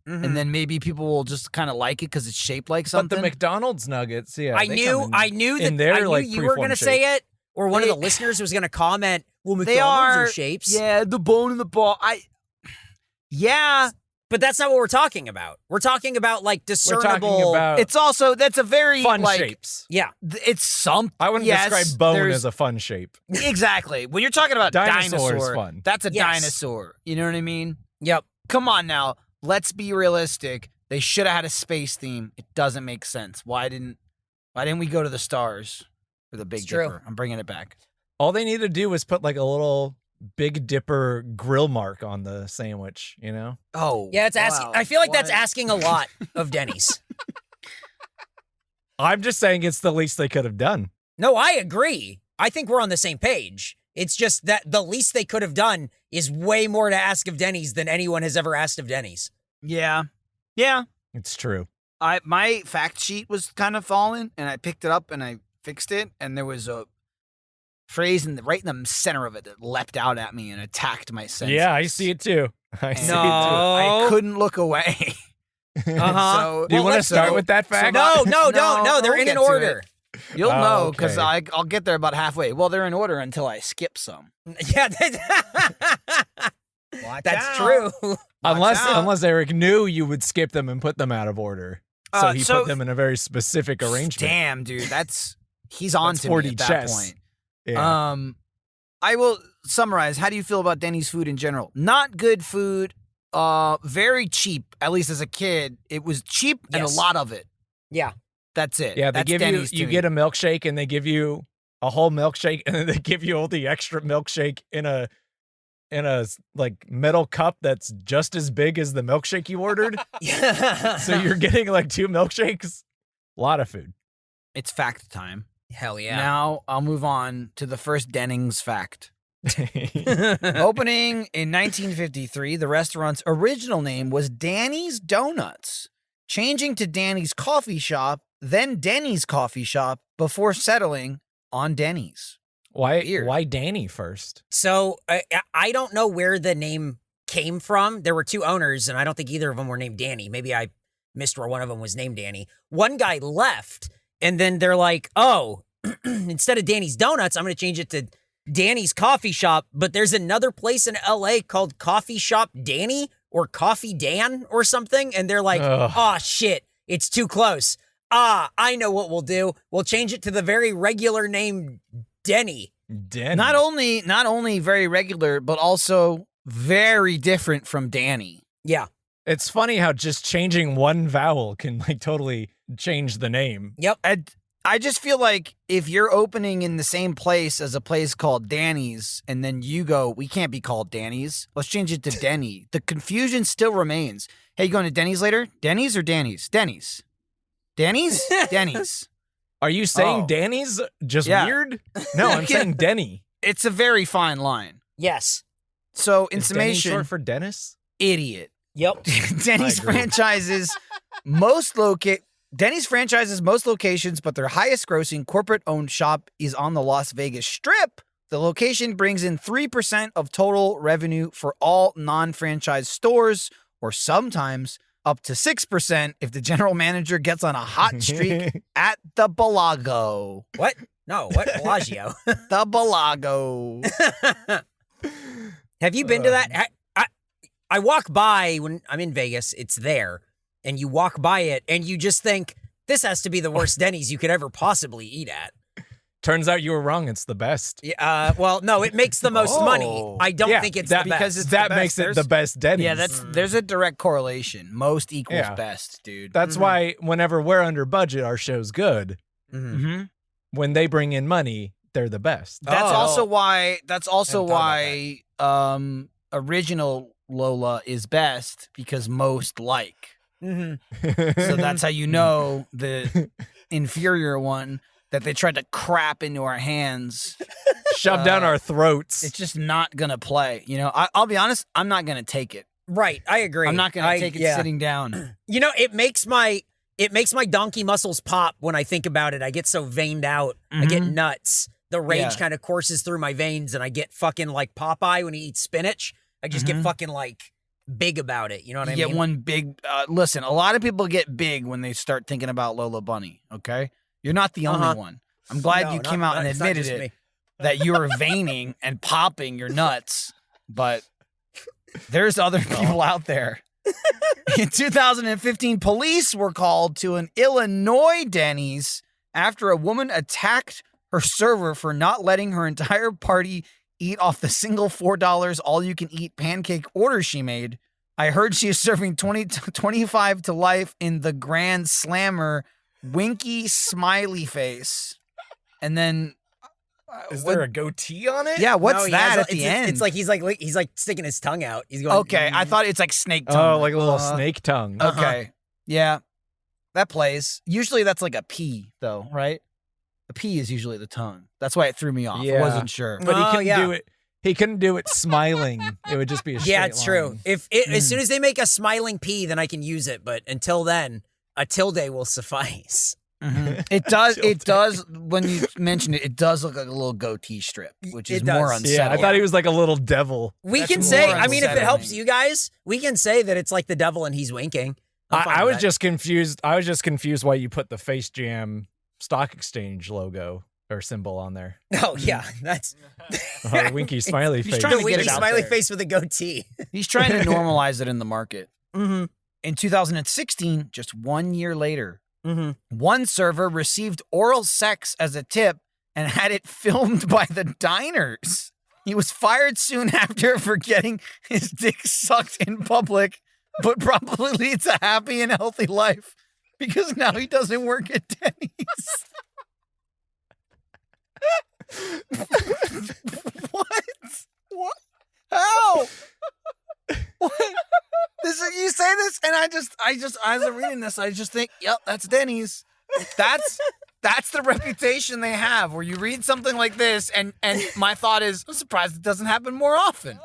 Speaker 2: And then maybe people will just kind of like it because it's shaped like
Speaker 4: But
Speaker 2: something.
Speaker 4: the McDonald's nuggets, yeah.
Speaker 3: I
Speaker 4: they
Speaker 3: knew
Speaker 4: come in
Speaker 3: that
Speaker 4: their, like,
Speaker 3: you were going to
Speaker 4: preformed
Speaker 3: say it, or one of the
Speaker 2: They-
Speaker 3: listeners was going to comment, well,
Speaker 2: They
Speaker 3: McDonald's are
Speaker 2: are
Speaker 3: shapes.
Speaker 2: Yeah, the bone in the ball. Yeah,
Speaker 3: but that's not what we're talking about. We're talking about like discernible.
Speaker 4: We're talking about
Speaker 2: It's also, that's a very
Speaker 4: fun
Speaker 2: like,
Speaker 4: shapes.
Speaker 3: Yeah.
Speaker 2: It's some.
Speaker 4: I wouldn't
Speaker 2: yes,
Speaker 4: describe bone
Speaker 2: there's-
Speaker 4: as a fun shape.
Speaker 2: Exactly. When you're talking about
Speaker 4: Dinosaur is
Speaker 2: dinosaur,
Speaker 4: fun.
Speaker 2: that's a
Speaker 3: Yes.
Speaker 2: dinosaur. You know what I mean?
Speaker 3: Yep.
Speaker 2: Come on now. Let's be realistic. They should have had a space theme. It doesn't make sense. Why didn't we go to the stars for the Big
Speaker 3: It's true.
Speaker 2: Dipper? I'm bringing it back.
Speaker 4: All they need to do was put like a little Big Dipper grill mark on the sandwich, you know?
Speaker 2: Oh.
Speaker 3: Yeah, it's asking.
Speaker 2: wow.
Speaker 3: I feel like that's
Speaker 2: What?
Speaker 3: asking a lot of Denny's.
Speaker 4: I'm just saying it's the least they could have done.
Speaker 3: No, I agree. I think we're on the same page. It's just that the least they could have done is way more to ask of Denny's than anyone has ever asked of Denny's.
Speaker 2: Yeah. Yeah.
Speaker 4: It's true.
Speaker 2: My fact sheet was kind of falling, and I picked it up and I fixed it, and there was a phrase right in the center of it that leapt out at me and attacked my senses.
Speaker 4: Yeah, I see it too. I see it too.
Speaker 2: I couldn't look away.
Speaker 3: Uh-huh.
Speaker 2: So,
Speaker 4: Do you want to
Speaker 3: let's
Speaker 4: start
Speaker 3: go-
Speaker 4: with that fact?
Speaker 3: No,
Speaker 2: No,
Speaker 3: they're
Speaker 2: we'll
Speaker 3: in
Speaker 2: get
Speaker 3: an
Speaker 2: to
Speaker 3: order.
Speaker 2: you'll
Speaker 4: Oh,
Speaker 2: know because
Speaker 4: okay.
Speaker 2: I'll get there about halfway. Well, they're in order until I skip some.
Speaker 3: Yeah, that's true.
Speaker 4: Unless Eric knew you would skip them and put them out of order. So he
Speaker 2: so-
Speaker 4: put them in a very specific arrangement.
Speaker 2: Damn, dude, he's on
Speaker 4: That's
Speaker 2: to me
Speaker 4: 4D
Speaker 2: at that
Speaker 4: chess.
Speaker 2: point.
Speaker 4: Yeah.
Speaker 2: I will summarize. How do you feel about Denny's food in general? Not good food. Very cheap. At least as a kid, it was cheap and a
Speaker 3: Yes.
Speaker 2: lot of it.
Speaker 3: Yeah.
Speaker 2: That's it.
Speaker 4: Yeah, they
Speaker 2: That's
Speaker 4: give
Speaker 2: Denny's
Speaker 4: you
Speaker 2: to me.
Speaker 4: get a milkshake and they give you a whole milkshake and then they give you all the extra milkshake in a like metal cup that's just as big as the milkshake you ordered. So you're getting like 2 milkshakes. A lot of food.
Speaker 2: It's fact time.
Speaker 3: Hell yeah.
Speaker 2: Now I'll move on to the first Dennings fact. Opening in 1953, the restaurant's original name was Danny's Donuts, changing to Danny's Coffee Shop, then Denny's Coffee Shop, before settling on Denny's. Weird.
Speaker 4: Why Danny first?
Speaker 3: So I don't know where the name came from. There were 2 owners, and I don't think either of them were named Danny. Maybe I missed where one of them was named Danny. One guy left, and then they're like, oh, instead of Danny's Donuts, I'm going to change it to Danny's Coffee Shop. But there's another place in LA called Coffee Shop Danny or Coffee Dan or something. And they're like,
Speaker 4: Ugh.
Speaker 3: oh, shit, it's too close. I know what we'll do. We'll change it to the very regular name Denny.
Speaker 4: Danny.
Speaker 2: Not only very regular, but also very different from Danny.
Speaker 3: Yeah.
Speaker 4: It's funny how just changing one vowel can like totally change the name.
Speaker 3: Yep.
Speaker 2: I just feel like if you're opening in the same place as a place called Danny's and then you go, we can't be called Danny's. Let's change it to Denny. The confusion still remains. Hey, you going to Denny's later? Denny's or Danny's? Denny's. Denny's? Denny's.
Speaker 4: Are you saying
Speaker 2: Oh.
Speaker 4: Danny's just
Speaker 2: Yeah.
Speaker 4: weird? No, I'm saying Denny.
Speaker 2: It's a very fine line.
Speaker 3: Yes.
Speaker 2: So in
Speaker 4: Is Denny
Speaker 2: summation,
Speaker 4: short for Dennis?
Speaker 2: idiot.
Speaker 3: Yep.
Speaker 2: Denny's
Speaker 4: I agree.
Speaker 2: franchises Denny's franchises most locations, but their highest grossing corporate-owned shop is on the Las Vegas Strip. The location brings in 3% of total revenue for all non-franchise stores, or sometimes up to 6% if the general manager gets on a hot streak at the Bellagio.
Speaker 3: What? No, what? Bellagio.
Speaker 2: The Bellagio.
Speaker 3: Have you been to that? I walk by when I'm in Vegas. It's there. And you walk by it and you just think, this has to be the worst Denny's you could ever possibly eat at.
Speaker 4: Turns out you were wrong. It's the best.
Speaker 3: Well, no, it makes the most money.
Speaker 2: Oh.
Speaker 3: I don't
Speaker 4: Yeah,
Speaker 3: think it's
Speaker 4: that-
Speaker 3: the best.
Speaker 2: because it's
Speaker 4: that
Speaker 2: the
Speaker 4: makes
Speaker 2: best.
Speaker 4: it the best Denny's.
Speaker 2: Yeah, there's a direct correlation. Most equals
Speaker 4: Yeah.
Speaker 2: best, dude.
Speaker 4: That's why whenever we're under budget, our show's good.
Speaker 3: Mhm.
Speaker 2: Mm-hmm.
Speaker 4: When they bring in money, they're the best.
Speaker 2: That's
Speaker 3: Oh.
Speaker 2: also why. That's also
Speaker 3: Hadn't thought
Speaker 2: why. Original Lola is best because most like.
Speaker 3: Mhm.
Speaker 2: So that's how you know the inferior one that they tried to crap into our hands.
Speaker 4: Shove down our throats.
Speaker 2: It's just not gonna play. You know, I'll be honest. I'm not gonna take it.
Speaker 3: Right, I agree.
Speaker 2: I'm not gonna take it
Speaker 3: yeah.
Speaker 2: sitting down.
Speaker 3: You know, it makes my donkey muscles pop when I think about it. I get so veined out. I get nuts. The rage
Speaker 2: Yeah.
Speaker 3: kind of courses through my veins, and I get fucking like Popeye when he eats spinach. I just get fucking like big about it. You know what I
Speaker 2: You
Speaker 3: mean?
Speaker 2: get one big. Listen, a lot of people get big when they start thinking about Lola Bunny. Okay, you're not the only one. I'm glad
Speaker 3: No,
Speaker 2: you
Speaker 3: not-
Speaker 2: came out and
Speaker 3: it's not
Speaker 2: admitted
Speaker 3: just
Speaker 2: it
Speaker 3: me.
Speaker 2: that you were veining and popping your nuts, but there's other people out there In 2015, police were called to an Illinois Denny's after a woman attacked her server for not letting her entire party eat off the single $4 all-you-can-eat pancake order she made. I heard she is serving 25 to life in the Grand Slammer winky smiley face. And then...
Speaker 4: Is there a goatee on it?
Speaker 2: Yeah, what's
Speaker 3: No,
Speaker 2: that at the end?
Speaker 3: It's like he's like sticking his tongue out. He's going.
Speaker 2: Okay, I thought it's like snake tongue.
Speaker 4: Oh, like a little snake tongue.
Speaker 2: Okay. Yeah. That plays. Usually that's like a P, though, right? A P is usually the tongue. That's why it threw me off. I
Speaker 4: Yeah.
Speaker 2: wasn't sure.
Speaker 4: But he
Speaker 3: Oh,
Speaker 4: couldn't
Speaker 3: yeah.
Speaker 4: do it. He couldn't do it smiling. It would just be a straight
Speaker 3: Yeah, it's true.
Speaker 4: line.
Speaker 3: As soon as they make a smiling P, then I can use it. But until then, a tilde will suffice.
Speaker 2: It does. It does. When you mention it, it does look like a little goatee strip, which is
Speaker 3: It
Speaker 2: more
Speaker 3: does.
Speaker 2: unsettling.
Speaker 4: Yeah, I thought he was like a little devil.
Speaker 3: We
Speaker 2: That's
Speaker 3: can
Speaker 2: more
Speaker 3: say, I mean, if it
Speaker 2: unsettling.
Speaker 3: helps you guys, we can say that it's like the devil and he's winking. I'm fine
Speaker 4: I
Speaker 3: with
Speaker 4: was
Speaker 3: that.
Speaker 4: just confused. I was just confused why you put the Face Jam Stock Exchange logo or symbol on there.
Speaker 3: Oh, yeah. That's
Speaker 4: Or winky smiley
Speaker 2: He's
Speaker 4: face.
Speaker 2: trying
Speaker 3: the
Speaker 2: to get
Speaker 3: winky
Speaker 2: it out
Speaker 3: smiley
Speaker 2: there.
Speaker 3: face with a goatee.
Speaker 2: He's trying to normalize it in the market.
Speaker 3: Mm-hmm.
Speaker 2: In 2016, just 1 year later,
Speaker 3: Mm-hmm.
Speaker 2: one server received oral sex as a tip and had it filmed by the diners. He was fired soon after for getting his dick sucked in public, but probably leads a happy and healthy life because now he doesn't work at Denny's. What? What? How? What? You say this, and I just, as I'm reading this, I just think, yep, that's Denny's. That's the reputation they have. Where you read something like this, and my thought is, I'm surprised it doesn't happen more often.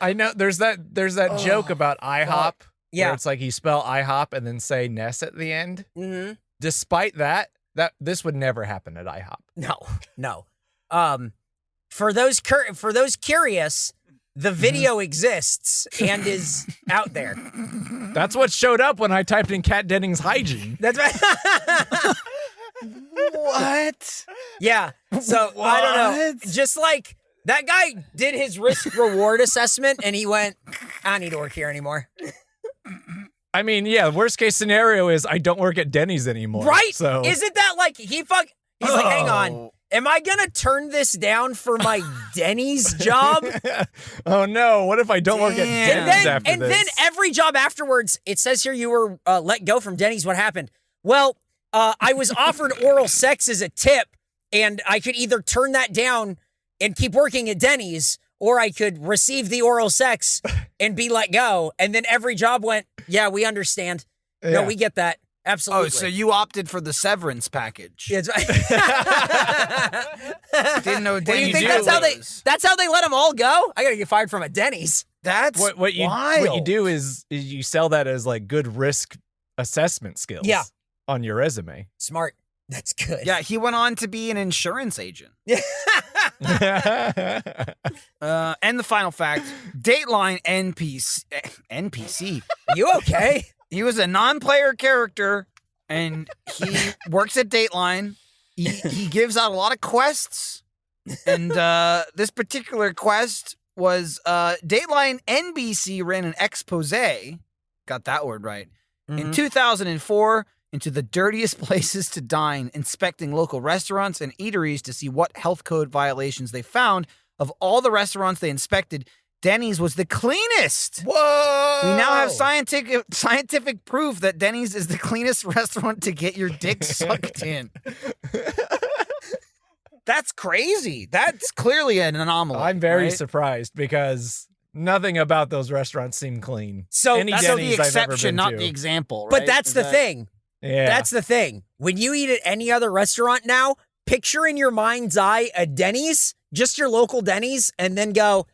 Speaker 4: I know there's that joke about IHOP.
Speaker 3: Yeah.
Speaker 4: Where it's like you spell IHOP and then say Ness at the end.
Speaker 3: Mm-hmm.
Speaker 4: Despite that this would never happen at IHOP.
Speaker 3: No. For those curious, the video exists and is out there.
Speaker 4: That's what showed up when I typed in Kat Dennings hygiene.
Speaker 3: That's right.
Speaker 2: What?
Speaker 3: Yeah. So I don't know. Just like that guy did his risk reward assessment and he went, I don't need to work here anymore.
Speaker 4: I mean, yeah, worst case scenario is I don't work at Denny's anymore.
Speaker 3: Right?
Speaker 4: So
Speaker 3: Isn't that like he's like, hang on. Am I gonna turn this down for my Denny's job?
Speaker 4: oh no, what if I don't work at
Speaker 2: Damn.
Speaker 4: Denny's after
Speaker 3: And
Speaker 4: this?
Speaker 3: then every job afterwards, it says here you were let go from Denny's. What happened? Well, I was offered oral sex as a tip, and I could either turn that down and keep working at Denny's, or I could receive the oral sex and be let go. And then every job went, yeah, we understand. No,
Speaker 4: Yeah.
Speaker 3: we get that. Absolutely.
Speaker 2: Oh, so you opted for the severance package?
Speaker 3: Yeah, it's right.
Speaker 2: Didn't know
Speaker 3: Well,
Speaker 2: Denny's
Speaker 3: you think
Speaker 2: did
Speaker 3: that's how they let them all go? I gotta get fired from a Denny's.
Speaker 2: That's
Speaker 4: what you
Speaker 2: wild.
Speaker 4: do is you sell that as like good risk assessment skills.
Speaker 3: Yeah.
Speaker 4: On your resume.
Speaker 3: Smart. That's good.
Speaker 2: Yeah, he went on to be an insurance agent. And the final fact, Dateline NPC.
Speaker 3: You okay?
Speaker 2: He was a non-player character, and he works at Dateline. He gives out a lot of quests, and this particular quest was Dateline NBC ran an expose. Got that word right. In 2004, into the dirtiest places to dine, inspecting local restaurants and eateries to see what health code violations they found. Of all the restaurants they inspected, Denny's was the cleanest.
Speaker 4: Whoa!
Speaker 2: We now have scientific proof that Denny's is the cleanest restaurant to get your dick sucked in. That's crazy. That's clearly an anomaly.
Speaker 4: I'm very
Speaker 2: right?
Speaker 4: surprised because nothing about those restaurants seem clean.
Speaker 3: So
Speaker 4: Any
Speaker 2: That's
Speaker 4: Denny's
Speaker 2: the
Speaker 4: I've ever
Speaker 2: exception,
Speaker 4: been
Speaker 2: not
Speaker 4: to.
Speaker 2: the example.
Speaker 3: But
Speaker 2: right?
Speaker 3: that's
Speaker 2: Is
Speaker 3: the
Speaker 2: that-
Speaker 3: thing.
Speaker 4: Yeah.
Speaker 3: That's the thing. When you eat at any other restaurant now, picture in your mind's eye a Denny's, just your local Denny's, and then go,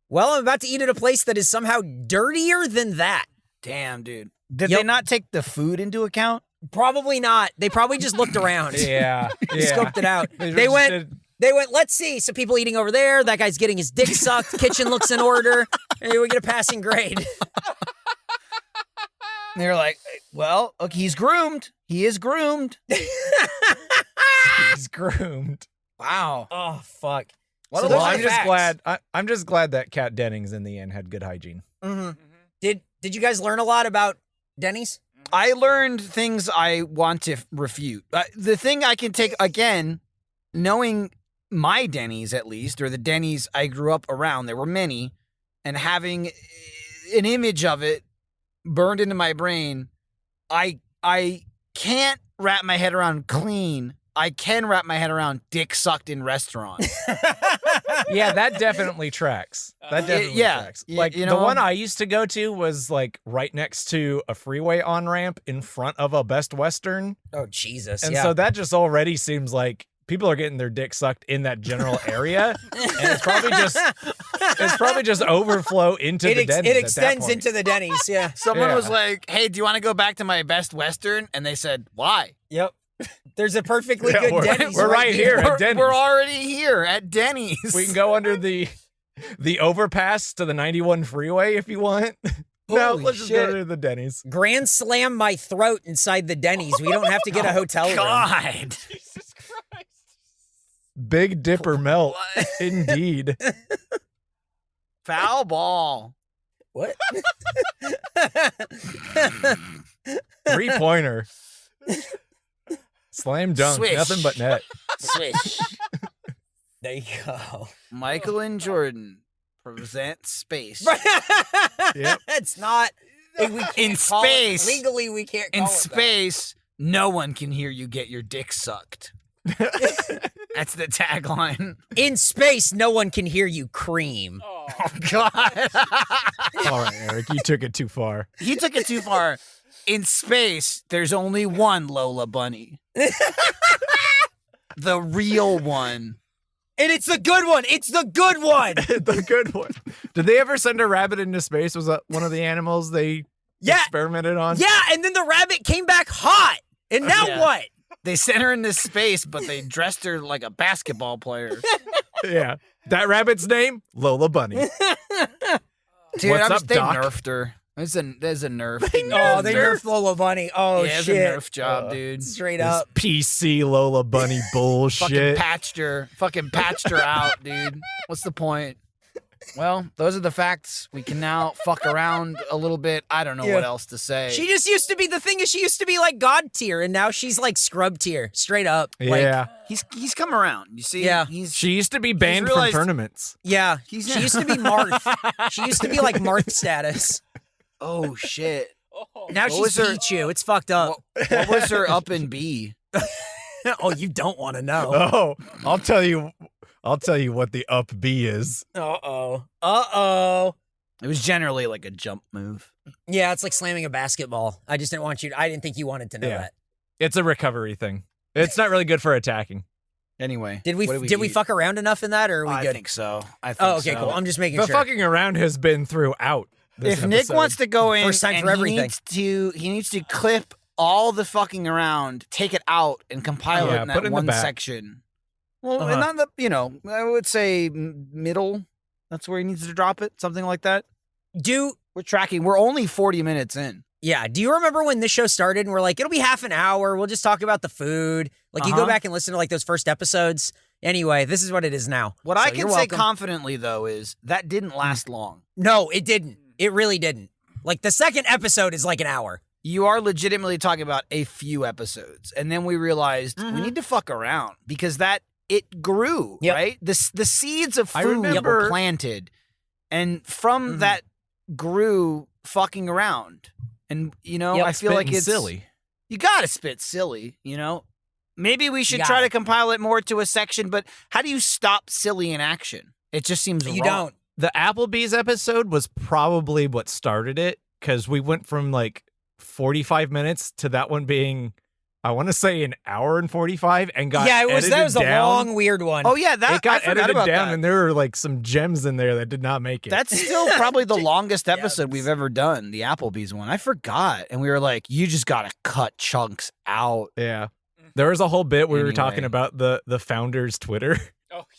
Speaker 3: well, I'm about to eat at a place that is somehow dirtier than that.
Speaker 2: Damn, dude. Did
Speaker 3: Yep.
Speaker 2: they not take the food into account?
Speaker 3: Probably not. They probably just looked around.
Speaker 4: yeah. Yeah.
Speaker 3: Scoped it out.
Speaker 4: They
Speaker 3: They
Speaker 4: just
Speaker 3: went,
Speaker 4: did-
Speaker 3: let's see. Some people eating over there. That guy's getting his dick sucked. Kitchen looks in order. Maybe we get a passing grade.
Speaker 2: And they were like, well, okay, he's groomed. He is groomed.
Speaker 4: He's groomed.
Speaker 2: Wow.
Speaker 3: Oh, fuck.
Speaker 2: What
Speaker 3: So
Speaker 2: a
Speaker 3: those
Speaker 4: Well,
Speaker 3: are
Speaker 2: lot
Speaker 4: I'm
Speaker 3: the
Speaker 2: of
Speaker 4: just
Speaker 3: facts.
Speaker 4: glad. I'm just glad that Kat Dennings in the end had good hygiene.
Speaker 3: Mm-hmm. Did you guys learn a lot about Denny's?
Speaker 2: I learned things I want to refute. The thing I can take, again, knowing my Denny's at least, or the Denny's I grew up around, there were many, and having an image of it burned into my brain, I can't wrap my head around clean. I can wrap my head around dick sucked in restaurant.
Speaker 4: Yeah, that definitely tracks. That definitely
Speaker 2: yeah,
Speaker 4: tracks.
Speaker 2: y-
Speaker 4: Like
Speaker 2: you
Speaker 4: the
Speaker 2: know-
Speaker 4: one I used to go to was like right next to a freeway on ramp in front of a Best Western,
Speaker 3: Oh Jesus!
Speaker 4: and
Speaker 3: yeah.
Speaker 4: so that just already seems like people are getting their dick sucked in that general area, and it's probably just overflow into the Denny's.
Speaker 3: It extends into the Denny's. Yeah.
Speaker 2: Someone
Speaker 4: Yeah.
Speaker 2: was like, "Hey, do you want to go back to my Best Western?" And they said, "Why?"
Speaker 3: Yep. There's a perfectly
Speaker 4: Yeah,
Speaker 3: good
Speaker 4: we're-
Speaker 3: Denny's.
Speaker 4: we're right here at
Speaker 2: We're,
Speaker 4: Denny's.
Speaker 2: we're already here at Denny's.
Speaker 4: We can go under the overpass to the 91 freeway if you want. No,
Speaker 3: Holy
Speaker 4: let's just go
Speaker 3: shit.
Speaker 4: to the Denny's.
Speaker 3: Grand slam my throat inside the Denny's. We don't have to get a hotel room.
Speaker 2: God.
Speaker 5: Jesus Christ.
Speaker 4: Big Dipper melt, indeed.
Speaker 2: Foul ball.
Speaker 3: What?
Speaker 4: 3-pointer. Slam dunk,
Speaker 2: Swish.
Speaker 4: nothing but net.
Speaker 2: Swish.
Speaker 3: There you go.
Speaker 2: Michael and Jordan present space.
Speaker 4: Yep.
Speaker 3: It's not. We can't
Speaker 2: In
Speaker 3: call it-
Speaker 2: space.
Speaker 3: legally, we can't call
Speaker 2: In
Speaker 3: it that.
Speaker 2: space, no one can hear you get your dick sucked. That's the tagline.
Speaker 3: In space, no one can hear you cream.
Speaker 5: Oh,
Speaker 2: God.
Speaker 4: All right, Eric, you took it too far.
Speaker 2: He took it too far. In space, there's only one Lola Bunny. The real one.
Speaker 3: And it's the good one. It's the good one.
Speaker 4: The good one. Did they ever send a rabbit into space? Was that one of the animals they
Speaker 3: Yeah.
Speaker 4: experimented on?
Speaker 3: Yeah, and then the rabbit came back hot. And now
Speaker 2: Yeah.
Speaker 3: what?
Speaker 2: They sent her into space, but they dressed her like a basketball player.
Speaker 4: Yeah. That rabbit's name? Lola Bunny.
Speaker 2: Dude,
Speaker 4: What's up,
Speaker 2: they
Speaker 4: Doc?
Speaker 2: nerfed her. There's a nerf.
Speaker 3: Oh, they nerfed Lola Bunny. Oh,
Speaker 2: yeah, it's
Speaker 3: shit.
Speaker 2: a nerf job, dude.
Speaker 3: Straight
Speaker 4: This
Speaker 3: up.
Speaker 4: PC Lola Bunny bullshit.
Speaker 2: Fucking patched her out, dude. What's the point? Well, those are the facts. We can now fuck around a little bit. I don't know
Speaker 3: Yeah.
Speaker 2: what else to say.
Speaker 3: She just used to be, the thing is, she used to be like God tier, and now she's like scrub tier. Straight up. Like,
Speaker 4: Yeah.
Speaker 2: He's come around. You see?
Speaker 3: Yeah.
Speaker 4: She used to be banned from
Speaker 2: realized-
Speaker 4: tournaments.
Speaker 3: yeah.
Speaker 2: He's-
Speaker 3: She used to be Marth. She used to be like Marth status.
Speaker 2: Oh shit.
Speaker 5: oh.
Speaker 3: Now
Speaker 2: What was
Speaker 3: she's
Speaker 2: her-
Speaker 3: Pichu. It's fucked up.
Speaker 2: What was her up and B?
Speaker 3: Oh, you don't want to know.
Speaker 4: Oh, I'll tell you what the up B is.
Speaker 3: Uh-oh. Uh-oh.
Speaker 2: It was generally like a jump move.
Speaker 3: Yeah, it's like slamming a basketball. I just didn't want you, I didn't think you wanted to know
Speaker 4: Yeah.
Speaker 3: that.
Speaker 4: It's a recovery thing. It's not really good for attacking.
Speaker 2: Anyway,
Speaker 3: Did we
Speaker 2: what
Speaker 3: did we
Speaker 2: eat?
Speaker 3: fuck around enough in that, or are we
Speaker 2: I
Speaker 3: good?
Speaker 2: think so. I think
Speaker 3: Oh, okay,
Speaker 2: so.
Speaker 3: cool. I'm just making
Speaker 4: The
Speaker 3: sure.
Speaker 4: fucking around has been throughout. This
Speaker 2: If Nick
Speaker 4: episode.
Speaker 2: wants to go in,
Speaker 3: First time
Speaker 2: and
Speaker 3: for everything.
Speaker 2: he needs to clip all the fucking around, take it out, and compile
Speaker 4: Yeah,
Speaker 2: it in
Speaker 4: put
Speaker 2: that
Speaker 4: it in the
Speaker 2: one
Speaker 4: back.
Speaker 2: section. Well,
Speaker 3: Uh-huh.
Speaker 2: not the I would say middle. That's where he needs to drop it, something like that. We're tracking. We're only 40 minutes in.
Speaker 3: Yeah. Do you remember when this show started and we're like, it'll be half an hour. We'll just talk about the food. Like you go
Speaker 2: Uh-huh.
Speaker 3: back and listen to like those first episodes. Anyway, this is what it is now.
Speaker 2: What
Speaker 3: So
Speaker 2: I can
Speaker 3: you're
Speaker 2: say
Speaker 3: welcome.
Speaker 2: confidently though is that didn't last long.
Speaker 3: No, it didn't. It really didn't. Like the second episode is like an hour.
Speaker 2: You are legitimately talking about a few episodes, and then we realized we
Speaker 3: Mhm.
Speaker 2: need to fuck around because it grew,
Speaker 3: Yep.
Speaker 2: right? The seeds of
Speaker 4: I
Speaker 2: food
Speaker 4: remember-
Speaker 2: were planted, and from
Speaker 3: Mhm.
Speaker 2: that grew fucking around. And
Speaker 3: Yep.
Speaker 2: I feel like
Speaker 4: Spitting
Speaker 2: it's
Speaker 4: silly.
Speaker 2: You gotta spit silly, Maybe we should
Speaker 3: You
Speaker 2: try
Speaker 3: gotta.
Speaker 2: to compile it more to a section, but how do you stop silly in action? It just seems
Speaker 3: You
Speaker 2: wrong.
Speaker 3: don't.
Speaker 4: The Applebee's episode was probably what started it because we went from like 45 minutes to that one being, I want to say, an hour and 45, and got
Speaker 3: Yeah, that was
Speaker 4: edited
Speaker 3: a
Speaker 4: down.
Speaker 3: long, weird one.
Speaker 2: Oh yeah, that
Speaker 4: It got
Speaker 2: I forgot
Speaker 4: edited
Speaker 2: about
Speaker 4: down,
Speaker 2: that.
Speaker 4: and there were like some gems in there that did not make it.
Speaker 2: That's still probably the longest
Speaker 3: Yeah,
Speaker 2: episode we've ever done, the Applebee's one. I forgot. And we were like, you just got to cut chunks out.
Speaker 4: yeah. There was a whole bit where we were talking
Speaker 2: Anyway.
Speaker 4: about the founder's Twitter.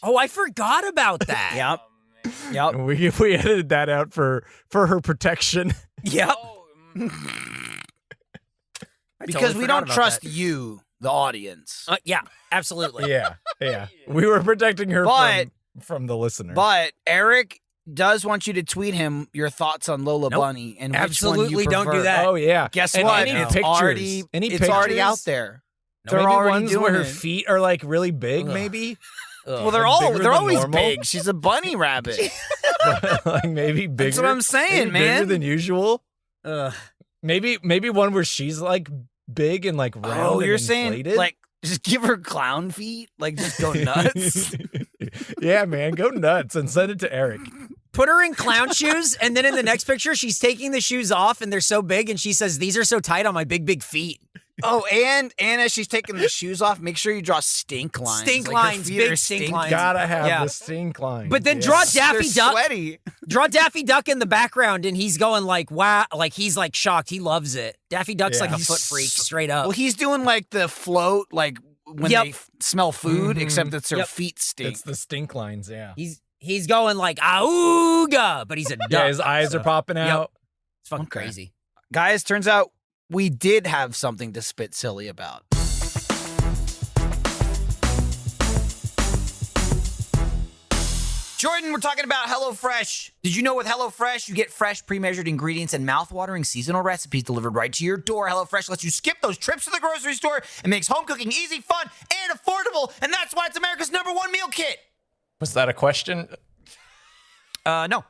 Speaker 3: Oh, I forgot about that.
Speaker 2: Yep.
Speaker 5: Oh, man.
Speaker 2: Yep.
Speaker 4: And we edited that out for her protection.
Speaker 3: Yep.
Speaker 5: Oh,
Speaker 3: I
Speaker 2: Because
Speaker 3: totally
Speaker 2: we
Speaker 3: forgot
Speaker 2: don't
Speaker 3: about
Speaker 2: trust
Speaker 3: that.
Speaker 2: you, the audience.
Speaker 3: Yeah, absolutely.
Speaker 4: Yeah. We were protecting her
Speaker 2: But
Speaker 4: from from the listener.
Speaker 2: But Eric does want you to tweet him your thoughts on Lola
Speaker 3: Nope.
Speaker 2: Bunny and which
Speaker 3: Absolutely
Speaker 2: one you
Speaker 3: don't do
Speaker 2: prefer.
Speaker 3: that.
Speaker 4: Oh yeah.
Speaker 2: Guess
Speaker 4: And
Speaker 2: what?
Speaker 4: any
Speaker 2: It's
Speaker 4: pictures?
Speaker 2: already
Speaker 4: Any
Speaker 2: it's already
Speaker 4: pictures?
Speaker 2: out there.
Speaker 4: Maybe
Speaker 2: They're already
Speaker 4: ones
Speaker 2: doing
Speaker 4: where her
Speaker 2: it.
Speaker 4: feet are like really big, maybe.
Speaker 2: Well, they're
Speaker 4: Like bigger
Speaker 2: they're
Speaker 4: than
Speaker 2: always
Speaker 4: normal?
Speaker 2: big. She's a bunny rabbit.
Speaker 4: Like maybe bigger.
Speaker 2: That's what I'm saying,
Speaker 4: maybe bigger
Speaker 2: man.
Speaker 4: than usual.
Speaker 2: Ugh.
Speaker 4: Maybe one where she's like big and like round.
Speaker 2: Oh,
Speaker 4: and
Speaker 2: you're saying
Speaker 4: inflated?
Speaker 2: like just give her clown feet? Like just go nuts?
Speaker 4: Yeah, man, go nuts and send it to Eric.
Speaker 3: Put her in clown shoes, and then in the next picture, she's taking the shoes off, and they're so big, and she says, "These are so tight on my big, big feet."
Speaker 2: Oh, and as she's taking the shoes off, make sure you draw stink lines.
Speaker 3: Stink
Speaker 2: Like, her
Speaker 3: lines,
Speaker 2: feet
Speaker 3: big
Speaker 2: are
Speaker 3: stink
Speaker 2: stinky.
Speaker 3: lines.
Speaker 4: Gotta have
Speaker 3: Yeah.
Speaker 4: the stink line.
Speaker 3: But then
Speaker 4: Yeah.
Speaker 3: draw Daffy
Speaker 2: They're
Speaker 3: Duck.
Speaker 2: sweaty.
Speaker 3: Draw Daffy Duck in the background, and he's going like, "Wow!" Like he's like shocked. He loves it. Daffy Duck's
Speaker 4: Yeah.
Speaker 3: like a
Speaker 2: He's
Speaker 3: foot freak,
Speaker 2: so-
Speaker 3: straight up.
Speaker 2: Well, he's doing like the float, like when
Speaker 3: Yep.
Speaker 2: they smell food,
Speaker 4: Mhm.
Speaker 2: except it's her
Speaker 3: Yep.
Speaker 2: feet stink.
Speaker 4: It's the stink lines. Yeah.
Speaker 3: He's going like "Auga," but he's a duck.
Speaker 4: Yeah, his eyes are popping
Speaker 3: Yep.
Speaker 4: out.
Speaker 3: It's fucking
Speaker 2: Okay.
Speaker 3: crazy.
Speaker 2: Guys, turns out we did have something to spit silly about. Jordan, we're talking about HelloFresh. Did you know with HelloFresh, you get fresh, pre-measured ingredients and mouth-watering seasonal recipes delivered right to your door? HelloFresh lets you skip those trips to the grocery store and makes home cooking easy, fun, and affordable. And that's why it's America's #1 meal kit.
Speaker 4: Was that a question?
Speaker 2: No,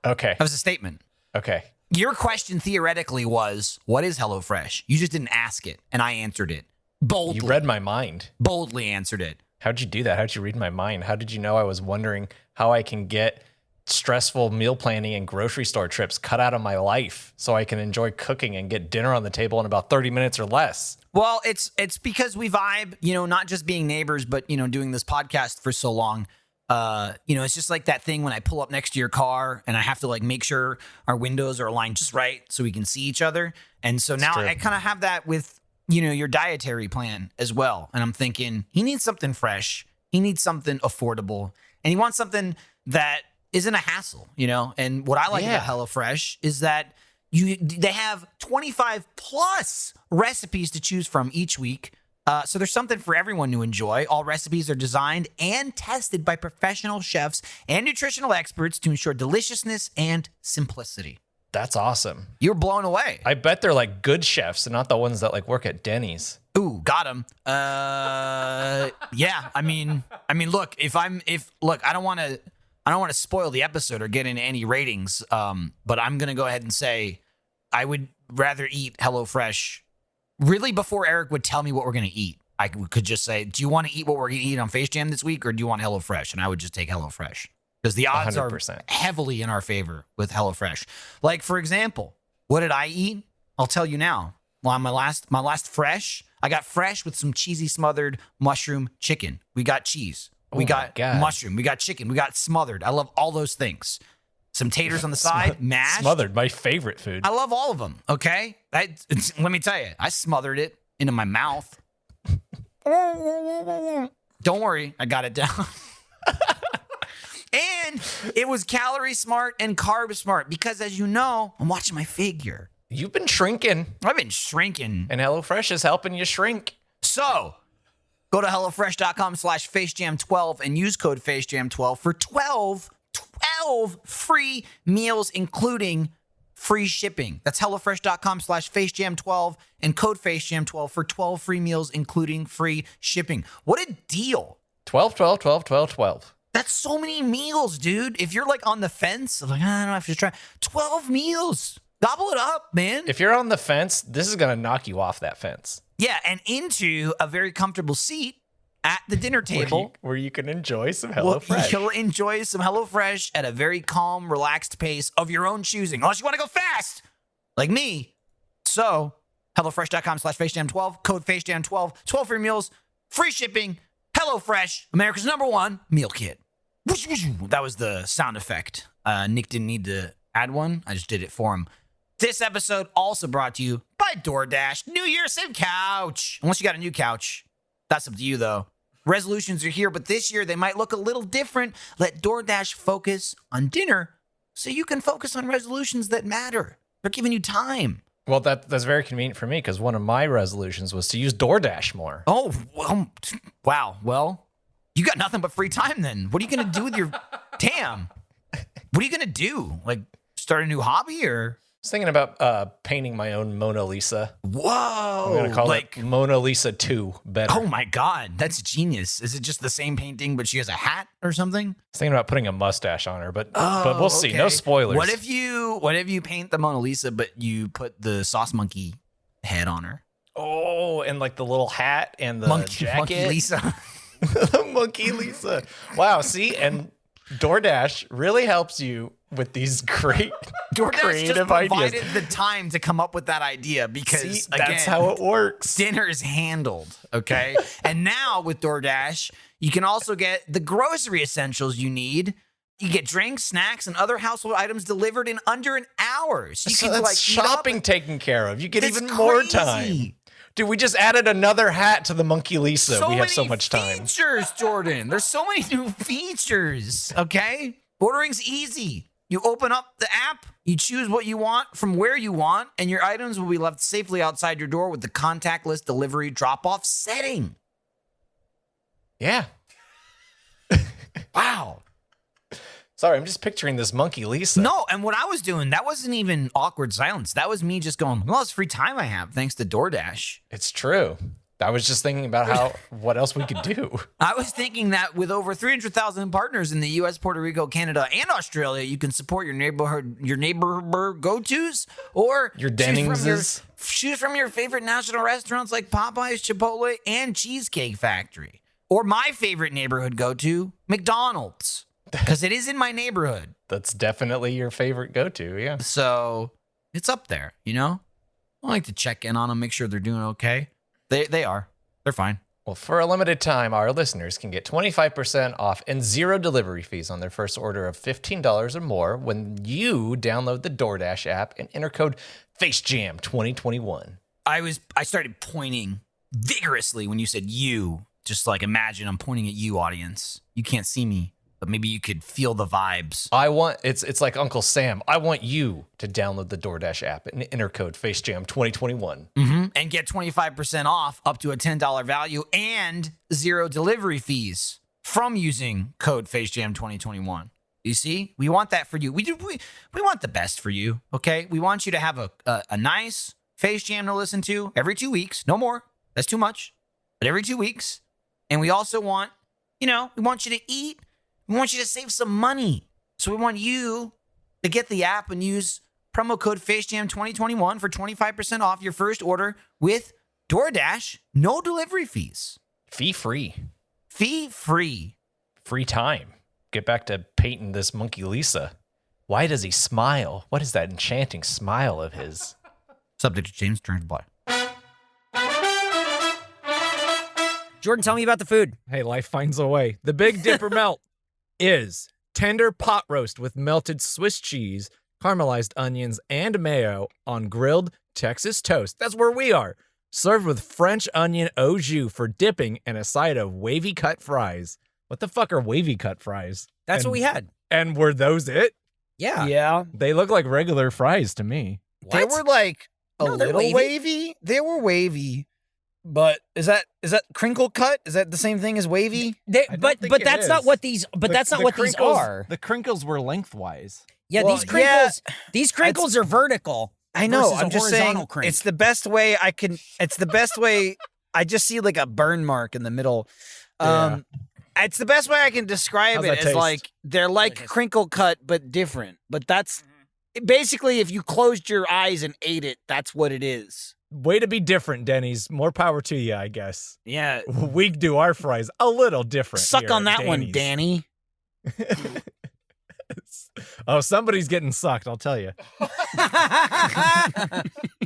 Speaker 4: Okay.
Speaker 2: that was a statement.
Speaker 4: Okay.
Speaker 2: Your question theoretically was, what is HelloFresh? You just didn't ask it, and I answered it. Boldly.
Speaker 4: You read my mind.
Speaker 2: Boldly answered it.
Speaker 4: How'd you do that? How'd you read my mind? How did you know I was wondering how I can get stressful meal planning and grocery store trips cut out of my life so I can enjoy cooking and get dinner on the table in about 30 minutes or less?
Speaker 2: Well, it's because we vibe, not just being neighbors, but, doing this podcast for so long. It's just like that thing when I pull up next to your car and I have to like make sure our windows are aligned just right so we can see each other. And so now
Speaker 4: true.
Speaker 2: I kind of have that with, your dietary plan as well. And I'm thinking he needs something fresh. He needs something affordable, and he wants something that isn't a hassle, And what I like
Speaker 4: Yeah.
Speaker 2: about HelloFresh is that they have 25 plus recipes to choose from each week. So there's something for everyone to enjoy. All recipes are designed and tested by professional chefs and nutritional experts to ensure deliciousness and simplicity.
Speaker 4: That's awesome.
Speaker 2: You're blown away.
Speaker 4: I bet they're like good chefs and not the ones that like work at Denny's.
Speaker 2: Ooh, got him. Yeah. I mean, look, I don't want to spoil the episode or get into any ratings. But I'm gonna go ahead and say I would rather eat HelloFresh. Really, before Eric would tell me what we're gonna eat, I could just say, "Do you want to eat what we're gonna eat on Face Jam this week, or do you want HelloFresh?" And I would just take HelloFresh because the odds
Speaker 4: 100%.
Speaker 2: are heavily in our favor with HelloFresh. Like for example, what did I eat? I'll tell you now. Well, my last fresh, I got fresh with some cheesy smothered mushroom chicken. We got cheese. We
Speaker 4: Oh my
Speaker 2: got
Speaker 4: God.
Speaker 2: mushroom. We got chicken. We got smothered. I love all those things. Some taters on the side, mashed.
Speaker 4: Smothered, my favorite food.
Speaker 2: I love all of them. Okay, let me tell you, I smothered it into my mouth. Don't worry, I got it down. And it was calorie smart and carb smart because, as you know, I'm watching my figure.
Speaker 4: You've been shrinking,
Speaker 2: I've been shrinking.
Speaker 4: and HelloFresh is helping you shrink.
Speaker 2: So go to HelloFresh.com/FaceJam12 and use code FaceJam12 for 12 free meals, including free shipping. That's HelloFresh.com/FaceJam12 and code FaceJam12 for 12 free meals, including free shipping. What a deal.
Speaker 4: 12, 12, 12, 12, 12.
Speaker 2: That's so many meals, dude. If you're like on the fence, like, I don't know if you try 12 meals. Gobble it up, man.
Speaker 4: If you're on the fence, this is going to knock you off that fence.
Speaker 2: Yeah, and into a very comfortable seat at the dinner table.
Speaker 4: Where you can enjoy some
Speaker 2: Well,
Speaker 4: HelloFresh.
Speaker 2: you'll enjoy some HelloFresh at a very calm, relaxed pace of your own choosing, unless you want to go fast, like me. So, HelloFresh.com/FaceJam12, code FaceJam12, 12 free meals, free shipping, HelloFresh, America's #1 meal kit. Whoosh, whoosh. That was the sound effect. Nick didn't need to add one. I just did it for him. This episode also brought to you by DoorDash. New Year, same couch. Unless you got a new couch. That's up to you, though. Resolutions are here, but this year they might look a little different. Let DoorDash focus on dinner so you can focus on resolutions that matter. They're giving you time.
Speaker 4: Well, that's very convenient for me because one of my resolutions was to use DoorDash more.
Speaker 2: Oh, wow. Well, You got nothing but free time then. What are you going to do with your damn? What are you going to do? Like start a new hobby or?
Speaker 4: I was thinking about painting my own Mona Lisa.
Speaker 2: Whoa.
Speaker 4: I'm going to call it Mona Lisa 2 better.
Speaker 2: Oh my God. That's genius. Is it just the same painting, but she has a hat or something?
Speaker 4: I was thinking about putting a mustache on her, but we'll see.
Speaker 2: Okay.
Speaker 4: No spoilers.
Speaker 2: What if you paint the Mona Lisa, but you put the sauce monkey head on her?
Speaker 4: Oh, and like the little hat and the jacket.
Speaker 2: Monkey Lisa.
Speaker 4: Monkey Lisa. Wow, see? And DoorDash really helps you with these great
Speaker 2: DoorDash
Speaker 4: creative
Speaker 2: just provided
Speaker 4: ideas.
Speaker 2: the time to come up with that idea because
Speaker 4: See,
Speaker 2: again,
Speaker 4: that's how it works.
Speaker 2: dinner is handled, okay? And now with DoorDash, you can also get the grocery essentials you need. You get drinks, snacks, and other household items delivered in under an hour. So you
Speaker 4: So
Speaker 2: can
Speaker 4: that's
Speaker 2: like
Speaker 4: shopping taken care of. You get
Speaker 2: That's
Speaker 4: even more
Speaker 2: crazy.
Speaker 4: time. Dude, we just added another hat to the Monkey Lisa. We have so
Speaker 2: many
Speaker 4: much time.
Speaker 2: features, Jordan. There's so many new features, okay? Ordering's easy. You open up the app, you choose what you want from where you want, and your items will be left safely outside your door with the contactless delivery drop-off setting.
Speaker 4: Yeah.
Speaker 2: Wow.
Speaker 4: Sorry, I'm just picturing this Monkey Lisa.
Speaker 2: No, and what I was doing, that wasn't even awkward silence. That was me just going, well, it's free time I have thanks to DoorDash.
Speaker 4: It's true. I was just thinking about what else we could do.
Speaker 2: I was thinking that with over 300,000 partners in the U.S., Puerto Rico, Canada, and Australia, you can support your neighborhood go-tos or
Speaker 4: Your Denningses.
Speaker 2: choose from your favorite national restaurants like Popeyes, Chipotle, and Cheesecake Factory. Or my favorite neighborhood go-to, McDonald's, because it is in my neighborhood.
Speaker 4: That's definitely your favorite go-to, yeah.
Speaker 2: So it's up there, you know? I like to check in on them, make sure they're doing okay. They are. They're fine.
Speaker 4: Well, for a limited time, our listeners can get 25% off and 0 delivery fees on their first order of $15 or more when you download the DoorDash app and enter code FaceJam2021.
Speaker 2: I started pointing vigorously when you said you. Just like imagine I'm pointing at you, audience. You can't see me, but maybe you could feel the vibes.
Speaker 4: It's like Uncle Sam. I want you to download the DoorDash app and enter code FaceJam2021.
Speaker 2: Mm-hmm. And get 25% off up to a $10 value and 0 delivery fees from using code FaceJam2021. You see, we want that for you. We want the best for you, okay? We want you to have a nice Face Jam to listen to every 2 weeks. No more. That's too much. But every 2 weeks. And we also want, we want you to eat. We want you to save some money. So we want you to get the app and use promo code FaceJam2021 for 25% off your first order with DoorDash. No delivery fees.
Speaker 4: Fee-free.
Speaker 2: Fee-free.
Speaker 4: Free time. Get back to painting this Monkey Lisa. Why does he smile? What is that enchanting smile of his?
Speaker 2: Subject to James Turns Black.
Speaker 3: Jordan, tell me about the food.
Speaker 4: Hey, life finds a way. The Big Dipper Melt is tender pot roast with melted Swiss cheese, caramelized onions, and mayo on grilled Texas toast. That's where we are. Served with French onion au jus for dipping and a side of wavy cut fries. What the fuck are wavy cut fries?
Speaker 3: That's what we had.
Speaker 4: And were those it?
Speaker 3: Yeah.
Speaker 2: Yeah.
Speaker 4: They look like regular fries to me.
Speaker 2: They were like a
Speaker 3: No, they're
Speaker 2: little
Speaker 3: wavy.
Speaker 2: wavy. They were wavy. But is that crinkle cut? Is that the same thing as wavy?
Speaker 3: But that's not what these. But that's not what these are.
Speaker 4: The crinkles were lengthwise.
Speaker 3: Yeah,
Speaker 2: Well,
Speaker 3: these crinkles are vertical.
Speaker 2: I know.
Speaker 3: versus
Speaker 2: I'm
Speaker 3: a
Speaker 2: just saying
Speaker 3: horizontal crink.
Speaker 2: it's the best way I can. It's the best way. I just see like a burn mark in the middle. It's the best way I can describe
Speaker 4: How's
Speaker 2: it
Speaker 4: that
Speaker 2: as
Speaker 4: taste?
Speaker 2: like they're like crinkle cut but different. But that's basically if you closed your eyes and ate it, that's what it is.
Speaker 4: Way to be different, Denny's. More power to you, I guess.
Speaker 2: Yeah.
Speaker 4: We do our fries a little different.
Speaker 2: Suck
Speaker 4: here
Speaker 2: on
Speaker 4: at
Speaker 2: that one,
Speaker 4: Danny's.
Speaker 2: Danny.
Speaker 4: Oh, somebody's getting sucked, I'll tell you.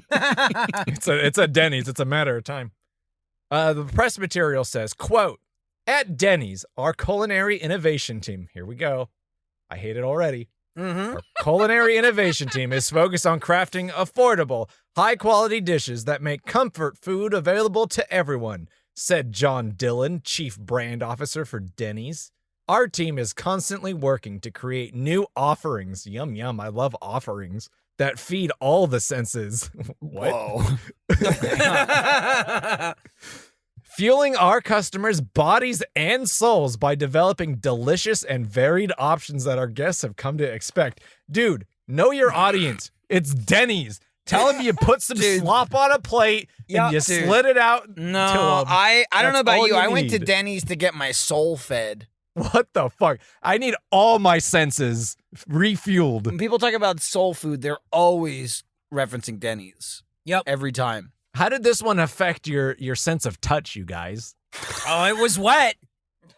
Speaker 4: It's a Denny's. It's a matter of time. The press material says, quote, at Denny's, our culinary innovation team, here we go. I hate it already. Our culinary innovation team is focused on crafting affordable, high-quality dishes that make comfort food available to everyone, said John Dillon, Chief Brand Officer for Denny's. Our team is constantly working to create new offerings. Yum, yum. I love offerings that feed all the senses. What?
Speaker 2: Whoa.
Speaker 4: fueling our customers' bodies and souls by developing delicious and varied options that our guests have come to expect. Dude, know your audience. It's Denny's. Tell them you put some slop on a plate and you slid it out to 'em.
Speaker 2: I don't know about
Speaker 4: all
Speaker 2: you.
Speaker 4: you
Speaker 2: I went to
Speaker 4: need.
Speaker 2: Denny's to get my soul fed.
Speaker 4: What the fuck? I need all my senses refueled.
Speaker 2: When people talk about soul food, they're always referencing Denny's.
Speaker 3: Yep.
Speaker 2: Every time.
Speaker 4: How did this one affect your sense of touch, you guys?
Speaker 3: Oh, it was wet.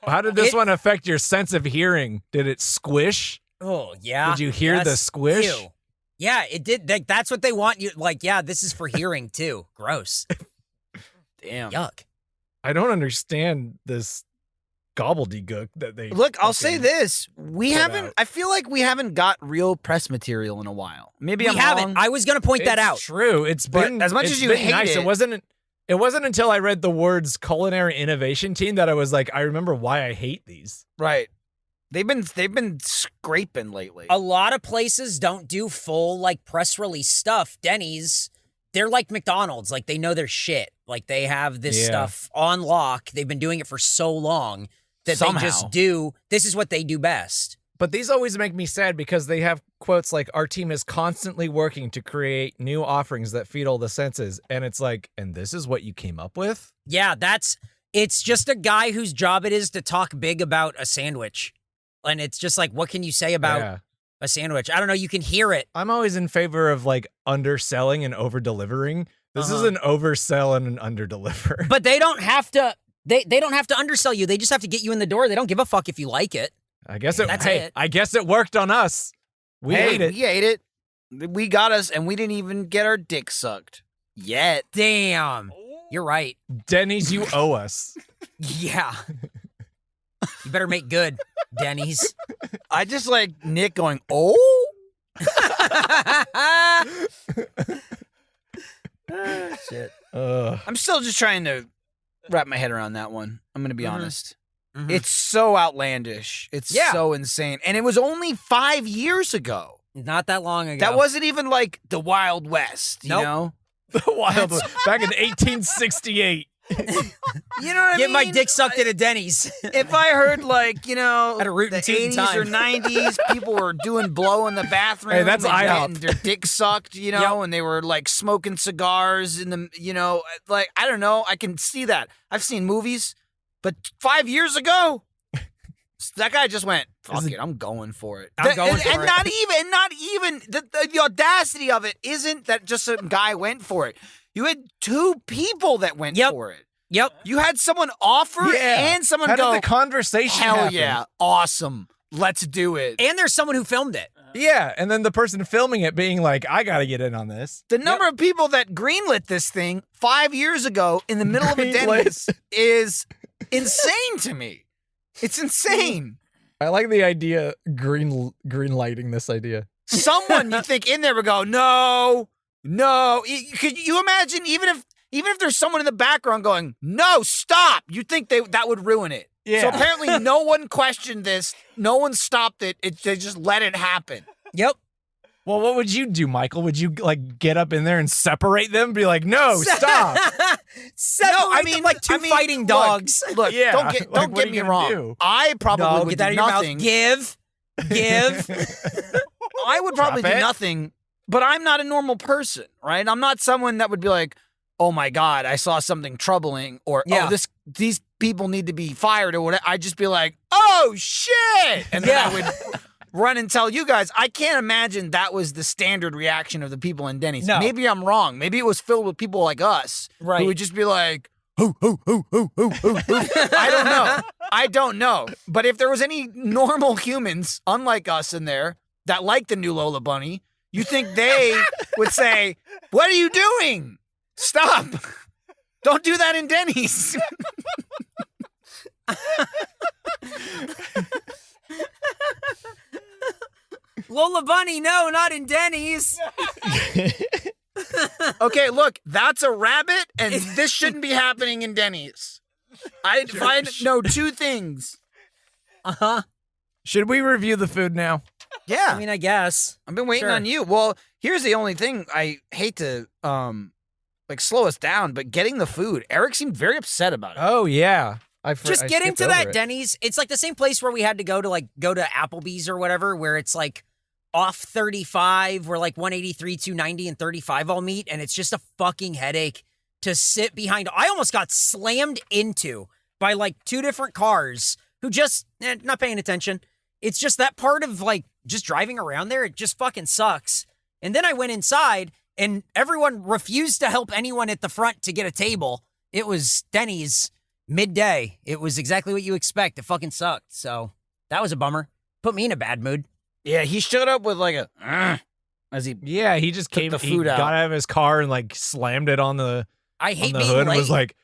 Speaker 4: How did this one affect your sense of hearing? Did it squish?
Speaker 3: Oh, yeah.
Speaker 4: Did you hear the squish?
Speaker 3: Ew. Yeah, it did. That's what they want you. Like, yeah, this is for hearing too. Gross.
Speaker 2: Damn.
Speaker 3: Yuck.
Speaker 4: I don't understand this gobbledygook that they
Speaker 2: Look, I'll say
Speaker 4: fucking
Speaker 2: this.
Speaker 4: out.
Speaker 2: I feel like we haven't got real press material in a while. Maybe
Speaker 3: We
Speaker 2: I'm
Speaker 3: haven't.
Speaker 2: wrong.
Speaker 3: I was going to point that
Speaker 4: It's
Speaker 3: out.
Speaker 4: true. It's
Speaker 2: But
Speaker 4: been
Speaker 2: as much
Speaker 4: it's
Speaker 2: as you
Speaker 4: been
Speaker 2: hate
Speaker 4: nice.
Speaker 2: it-
Speaker 4: It wasn't until I read the words culinary innovation team that I was like, I remember why I hate these.
Speaker 2: Right. They've been scraping lately.
Speaker 3: A lot of places don't do full like press release stuff. Denny's, they're like McDonald's. Like they know their shit. Like they have this
Speaker 4: Yeah.
Speaker 3: stuff on lock. They've been doing it for so long that
Speaker 2: Somehow.
Speaker 3: they just do. This is what they do best.
Speaker 4: But these always make me sad because they have quotes like, our team is constantly working to create new offerings that feed all the senses. And it's like, and this is what you came up with?
Speaker 3: Yeah, it's just a guy whose job it is to talk big about a sandwich. And it's just like, what can you say about
Speaker 4: Yeah.
Speaker 3: a sandwich? I don't know. You can hear it.
Speaker 4: I'm always in favor of like underselling and over-delivering. This is an oversell and an underdeliver.
Speaker 3: But they don't have to. They don't have to undersell you. They just have to get you in the door. They don't give a fuck if you like it.
Speaker 4: I guess
Speaker 3: That's it.
Speaker 4: I guess it worked on us. We ate it.
Speaker 2: We ate it. We got us, and we didn't even get our dick sucked yet.
Speaker 3: Damn. You're right.
Speaker 4: Denny's, you owe us.
Speaker 3: Yeah. You better make good, Denny's.
Speaker 2: I just like Nick going, oh? Shit. I'm still just trying to wrap my head around that one. I'm going to be honest.
Speaker 3: Mhm.
Speaker 2: It's so outlandish. It's so insane. And it was only 5 years ago.
Speaker 3: Not that long ago.
Speaker 2: That wasn't even like the Wild West, you
Speaker 3: Nope.
Speaker 2: know?
Speaker 4: The Wild West. Back in 1868.
Speaker 2: You know what I
Speaker 3: Get
Speaker 2: mean?
Speaker 3: my dick sucked at a Denny's.
Speaker 2: If I heard like, you know,
Speaker 3: Had a root
Speaker 2: the
Speaker 3: and toot in
Speaker 2: 80s or
Speaker 3: time.
Speaker 2: 90s, people were doing blow in the bathroom.
Speaker 4: Hey, that's
Speaker 2: and
Speaker 4: IHOP.
Speaker 2: getting their dick sucked, you know, and they were like smoking cigars in the, you know, like, I don't know. I can see that. I've seen movies, but 5 years ago, that guy just went, fuck it, I'm going for it.
Speaker 3: I'm going for
Speaker 2: and
Speaker 3: it.
Speaker 2: not even, the audacity of it isn't that just some guy went for it. You had two people that went for it.
Speaker 3: Yep.
Speaker 2: You had someone offer and someone
Speaker 4: How
Speaker 2: go,
Speaker 4: did the conversation
Speaker 2: hell
Speaker 4: happen?
Speaker 2: yeah, awesome, let's do it.
Speaker 3: And there's someone who filmed it.
Speaker 4: Yeah, and then the person filming it being like, I gotta get in on this.
Speaker 2: The number of people that greenlit this thing 5 years ago in the middle of a
Speaker 4: Greenlit.
Speaker 2: Denny's is insane to me. It's insane.
Speaker 4: I like the idea, green lighting this idea.
Speaker 2: Someone you think in there would go, no. Could you imagine even if there's someone in the background going, no, stop, you think that would ruin it.
Speaker 4: Yeah.
Speaker 2: So apparently no one questioned this. No one stopped it. They just let it happen.
Speaker 3: Yep.
Speaker 4: Well, what would you do, Michael? Would you like get up in there and separate them? Be like, no, stop.
Speaker 3: Separate them like two fighting dogs.
Speaker 2: Look,
Speaker 4: Yeah,
Speaker 2: don't
Speaker 4: like,
Speaker 2: get
Speaker 4: what are
Speaker 2: me
Speaker 4: you gonna
Speaker 2: wrong.
Speaker 4: do?
Speaker 2: I probably
Speaker 3: No,
Speaker 2: would
Speaker 3: get that
Speaker 2: do
Speaker 3: out of
Speaker 2: nothing.
Speaker 3: your mouth. Give.
Speaker 2: I would probably
Speaker 4: Drop
Speaker 2: do
Speaker 4: it.
Speaker 2: nothing, but I'm not a normal person, right? I'm not someone that would be like, oh my God, I saw something troubling, or
Speaker 3: Yeah.
Speaker 2: these people need to be fired or whatever. I'd just be like, oh shit. And then I would run and tell you guys. I can't imagine that was the standard reaction of the people in Denny's.
Speaker 3: No.
Speaker 2: Maybe I'm wrong. Maybe it was filled with people like us
Speaker 3: Right.
Speaker 2: who would just be like, hoo. I don't know. But if there was any normal humans, unlike us in there, that like the new Lola Bunny, you think they would say, what are you doing? Stop. Don't do that in Denny's.
Speaker 3: Lola Bunny, no, not in Denny's.
Speaker 2: Okay, look, that's a rabbit, and this shouldn't be happening in Denny's. I know two things.
Speaker 3: Uh-huh.
Speaker 4: Should we review the food now?
Speaker 2: Yeah.
Speaker 3: I mean, I guess.
Speaker 2: I've been waiting
Speaker 3: Sure.
Speaker 2: on you. Well, here's the only thing I hate to like slow us down, but getting the food, Eric seemed very upset about it.
Speaker 4: Oh yeah.
Speaker 3: Just getting to that Denny's. It's like the same place where we had to go to Applebee's or whatever, where it's like off 35, where like 183, 290, and 35 all meet, and it's just a fucking headache to sit behind. I almost got slammed into by like 2 different cars who just not paying attention. It's just that part of like just driving around there, it just fucking sucks. And then I went inside and everyone refused to help anyone at the front to get a table. It was Denny's midday. It was exactly what you expect. It fucking sucked. So that was a bummer. Put me in a bad mood.
Speaker 2: Yeah, he showed up with like a as he
Speaker 4: he just came
Speaker 2: the food
Speaker 4: he
Speaker 2: out.
Speaker 4: got out of his car and like slammed it on the
Speaker 3: I hate
Speaker 4: on the
Speaker 3: being
Speaker 4: hood
Speaker 3: late.
Speaker 4: and was like,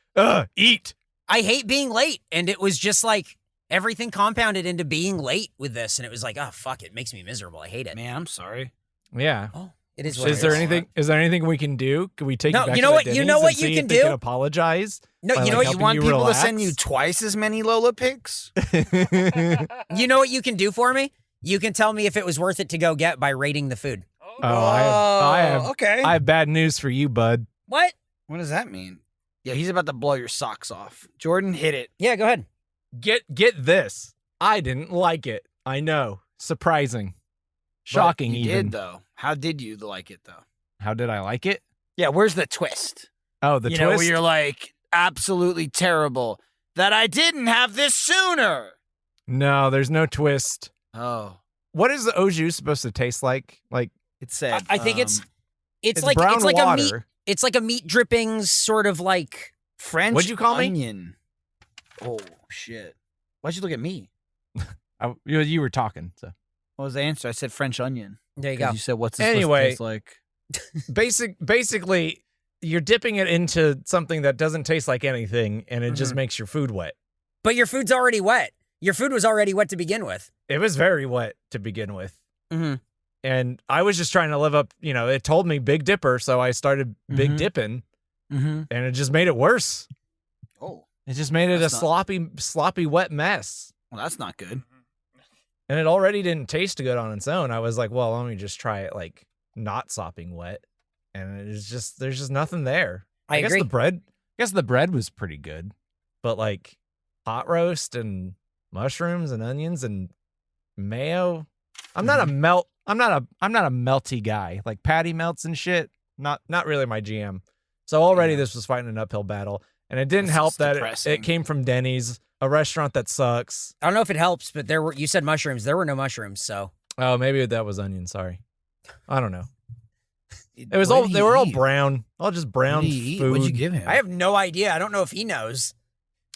Speaker 4: eat.
Speaker 3: I hate being late. And it was just like everything compounded into being late with this. And it was like, oh, fuck, it makes me miserable. I hate it.
Speaker 2: man, I'm sorry.
Speaker 4: Yeah.
Speaker 3: Oh, it is what
Speaker 4: Is
Speaker 3: it
Speaker 4: there
Speaker 3: is.
Speaker 4: anything we can do? Can we take
Speaker 3: No,
Speaker 4: you back
Speaker 3: you know
Speaker 4: to
Speaker 3: what-
Speaker 4: the
Speaker 3: you
Speaker 4: Denny's
Speaker 3: know what
Speaker 4: and
Speaker 3: you
Speaker 4: see
Speaker 3: can
Speaker 4: if they
Speaker 3: do?
Speaker 4: can apologize?
Speaker 3: No,
Speaker 4: by,
Speaker 3: you know
Speaker 4: like,
Speaker 3: what
Speaker 2: You want
Speaker 4: helping
Speaker 2: people
Speaker 4: relax?
Speaker 2: to send you twice as many Lola pics?
Speaker 3: you know what you can do for me? You can tell me if it was worth it to go get by rating the food.
Speaker 2: Okay.
Speaker 4: I have bad news for you, bud.
Speaker 3: What?
Speaker 2: What does that mean? Yeah, he's about to blow your socks off. Jordan, hit it.
Speaker 3: Yeah, go ahead.
Speaker 4: Get this. I didn't like it. I know. Surprising. Shocking
Speaker 2: But you
Speaker 4: even.
Speaker 2: did, though. How did you like it, though?
Speaker 4: How did I like it?
Speaker 2: Yeah, where's the twist?
Speaker 4: Oh, the
Speaker 2: you
Speaker 4: twist.
Speaker 2: know, where you're like, absolutely terrible. That I didn't have this sooner.
Speaker 4: No, there's no twist.
Speaker 2: Oh.
Speaker 4: What is the au jus supposed to taste like? Like
Speaker 2: It said.
Speaker 3: I think it's like
Speaker 4: brown
Speaker 3: it's like
Speaker 4: water.
Speaker 3: a meat. It's like a meat drippings sort of like.
Speaker 2: French
Speaker 4: What'd you call me?
Speaker 2: onion. Oh, shit. Why'd you look at me?
Speaker 4: You were talking. So
Speaker 2: What was the answer? I said French onion.
Speaker 3: There you
Speaker 2: 'Cause
Speaker 3: go.
Speaker 2: You said, what's this
Speaker 4: Anyway.
Speaker 2: supposed to taste like?
Speaker 4: basically, you're dipping it into something that doesn't taste like anything, and it just
Speaker 2: Mhm.
Speaker 4: makes your food wet.
Speaker 3: But your food's already wet. Your food was already wet to begin with.
Speaker 4: It was very wet to begin with.
Speaker 3: Mm-hmm.
Speaker 4: And I was just trying to live up, it told me Big Dipper, so I started Big
Speaker 2: Mhm.
Speaker 4: Dipping,
Speaker 2: Mm-hmm.
Speaker 4: and it just made it worse.
Speaker 2: Oh,
Speaker 4: It just made it
Speaker 2: That's
Speaker 4: a sloppy, wet mess.
Speaker 2: well, that's not good.
Speaker 4: And it already didn't taste good on its own. I was like, well, let me just try it like not sopping wet. And there's just nothing there.
Speaker 3: I
Speaker 4: guess
Speaker 3: agree.
Speaker 4: the bread was pretty good. But like pot roast and mushrooms and onions and mayo. I'm not a melty guy. Like patty melts and shit. Not really my jam. So already
Speaker 2: Yeah.
Speaker 4: this was fighting an uphill battle. And it didn't
Speaker 2: This
Speaker 4: help
Speaker 2: is
Speaker 4: that
Speaker 2: depressing.
Speaker 4: it came from Denny's, a restaurant that sucks.
Speaker 3: I don't know if it helps, but you said mushrooms. There were no mushrooms, so.
Speaker 4: Oh, maybe that was onion. Sorry, I don't know. It was
Speaker 2: What
Speaker 4: all
Speaker 2: did
Speaker 4: they
Speaker 2: he
Speaker 4: were all
Speaker 2: eat?
Speaker 4: brown, all just brown
Speaker 2: What did he eat?
Speaker 4: food.
Speaker 2: What'd you give him?
Speaker 3: I have no idea. I don't know if he knows.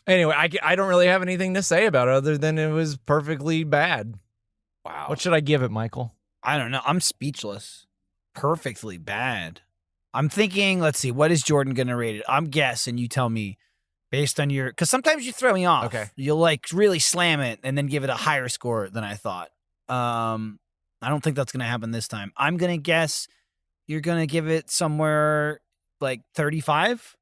Speaker 4: Anyway, I don't really have anything to say about it other than it was perfectly bad.
Speaker 2: Wow.
Speaker 4: What should I give it, Michael?
Speaker 2: I don't know. I'm speechless. Perfectly bad. I'm thinking, let's see, what is Jordan going to rate it? I'm guessing you tell me based on your, because sometimes you throw me off.
Speaker 4: Okay.
Speaker 2: You'll like really slam it and then give it a higher score than I thought. I don't think that's going to happen this time. I'm going to guess you're going to give it somewhere like 35.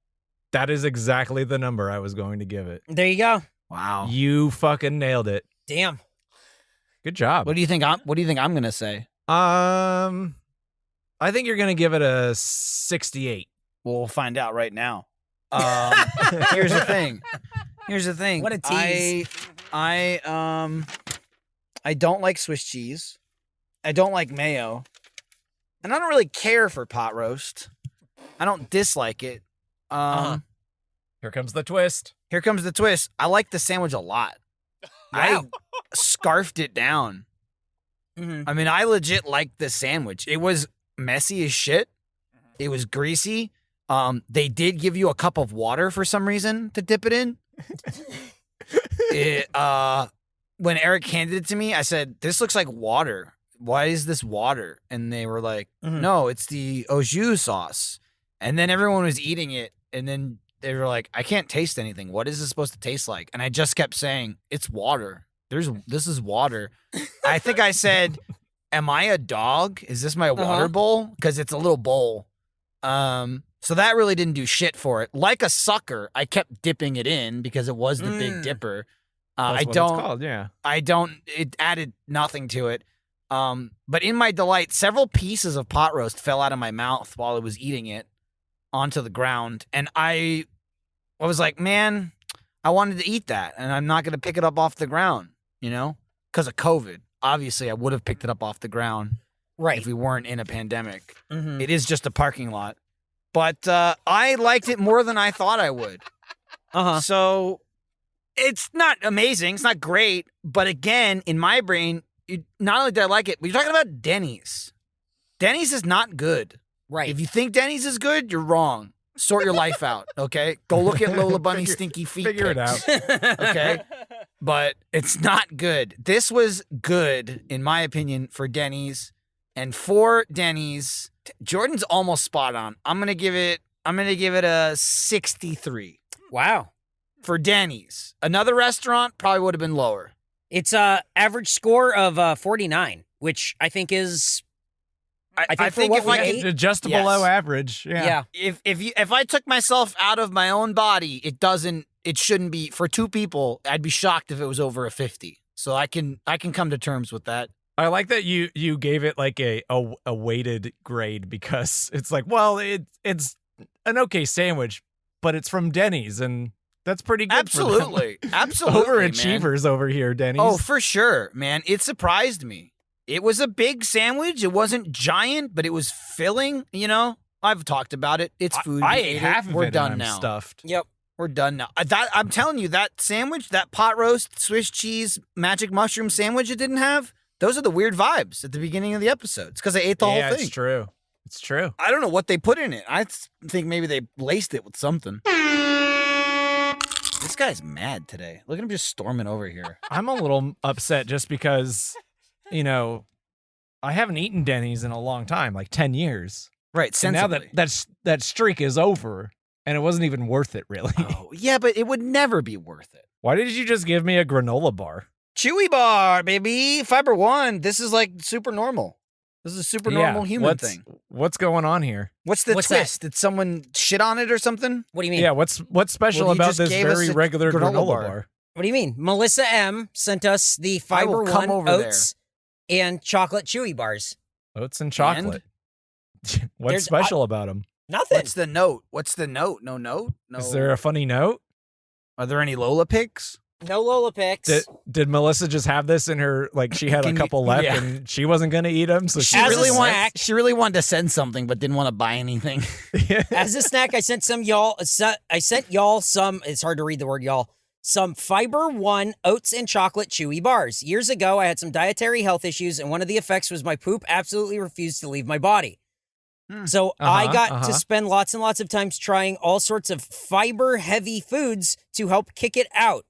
Speaker 4: That is exactly the number I was going to give it.
Speaker 3: There you go.
Speaker 2: Wow.
Speaker 4: You fucking nailed it.
Speaker 3: Damn.
Speaker 4: Good job.
Speaker 2: What do you think I'm going to say?
Speaker 4: I think you're gonna give it a 68.
Speaker 2: We'll find out right now. Here's the thing.
Speaker 3: What a tease.
Speaker 2: I don't like Swiss cheese. I don't like mayo. And I don't really care for pot roast. I don't dislike it.
Speaker 4: Here comes the twist.
Speaker 2: Here comes the twist. I like the sandwich a lot. I scarfed it down.
Speaker 3: Mm-hmm.
Speaker 2: I mean, I legit liked the sandwich. It was messy as shit. It was greasy. They did give you a cup of water for some reason to dip it in. When Eric handed it to me, I said, "This looks like water. Why is this water?" And they were like,
Speaker 3: Mhm.
Speaker 2: "No, it's the au jus sauce." And then everyone was eating it, and then they were like, "I can't taste anything. What is this supposed to taste like?" And I just kept saying, "It's water. This is water." I think I said, "Am I a dog? Is this my water bowl? Because it's a little bowl." So that really didn't do shit for it. Like a sucker, I kept dipping it in because it was the Big Dipper.
Speaker 4: That's what it's called, yeah.
Speaker 2: It added nothing to it. But in my delight, several pieces of pot roast fell out of my mouth while I was eating it. onto the ground, and I was like, man, I wanted to eat that, and I'm not going to pick it up off the ground, because of COVID. Obviously, I would have picked it up off the ground if we weren't in a pandemic.
Speaker 3: Mm-hmm.
Speaker 2: It is just a parking lot. But I liked it more than I thought I would.
Speaker 3: Uh-huh.
Speaker 2: So it's not amazing. It's not great. But again, in my brain, not only did I like it, but you're talking about Denny's. Denny's is not good.
Speaker 3: Right.
Speaker 2: If you think Denny's is good, you're wrong. Sort your life out, okay? Go look at Lola Bunny's stinky feet.
Speaker 4: Figure
Speaker 2: pics,
Speaker 4: it out.
Speaker 2: okay? But it's not good. This was good, in my opinion, for Denny's. And for Denny's, Jordan's almost spot on. I'm gonna give it a 63.
Speaker 3: Wow.
Speaker 2: For Denny's. Another restaurant probably would have been lower.
Speaker 3: It's average score of 49, which I think is
Speaker 2: I think if I could
Speaker 4: just below average. Yeah.
Speaker 2: If I took myself out of my own body, it shouldn't be for two people. I'd be shocked if it was over a 50. So I can come to terms with that.
Speaker 4: I like that you gave it like a weighted grade because it's like, well, it's an okay sandwich, but it's from Denny's and that's pretty good.
Speaker 2: Absolutely.
Speaker 4: For them.
Speaker 2: Absolutely.
Speaker 4: Overachievers over here, Denny's.
Speaker 2: Oh, for sure, man. It surprised me. It was a big sandwich. It wasn't giant, but it was filling, I've talked about it. It's food.
Speaker 4: I ate half of it.
Speaker 2: We're done
Speaker 4: and I'm
Speaker 2: now.
Speaker 4: Stuffed.
Speaker 2: Yep. We're done now. I'm telling you, that sandwich, that pot roast, Swiss cheese, magic mushroom sandwich it didn't have, those are the weird vibes at the beginning of the episode. It's because I ate the whole thing.
Speaker 4: It's true. It's true.
Speaker 2: I don't know what they put in it. I think maybe they laced it with something. This guy's mad today. Look at him just storming over here.
Speaker 4: I'm a little upset just because, I haven't eaten Denny's in a long time, like 10 years.
Speaker 2: Right, sensibly.
Speaker 4: And now that streak is over, and it wasn't even worth it, really.
Speaker 2: Oh, yeah, but it would never be worth it.
Speaker 4: Why did you just give me a granola bar?
Speaker 2: Chewy bar, baby. Fiber One. This is like super normal. This is a super normal human thing.
Speaker 4: What's going on here?
Speaker 2: What's twist? Did someone shit on it or something?
Speaker 3: What do you mean?
Speaker 4: Yeah, what's special about this very regular granola bar?
Speaker 3: What do you mean? Melissa M sent us the Fiber One oats and chocolate chewy bars.
Speaker 4: Oats and chocolate. What's special about them?
Speaker 3: Nothing.
Speaker 2: What's the note? No note? No.
Speaker 4: Is there a funny note?
Speaker 2: Are there any Lola pics?
Speaker 3: No Lola pics.
Speaker 4: Did Melissa just have this in her, like she had a couple left and she wasn't going to eat them? So
Speaker 2: she really wanted to send something but didn't want to buy anything.
Speaker 3: As a snack, I sent y'all some, it's hard to read the word y'all, some Fiber One oats and chocolate chewy bars. Years ago, I had some dietary health issues and one of the effects was my poop absolutely refused to leave my body. So I got to spend lots and lots of times trying all sorts of fiber-heavy foods to help kick it out.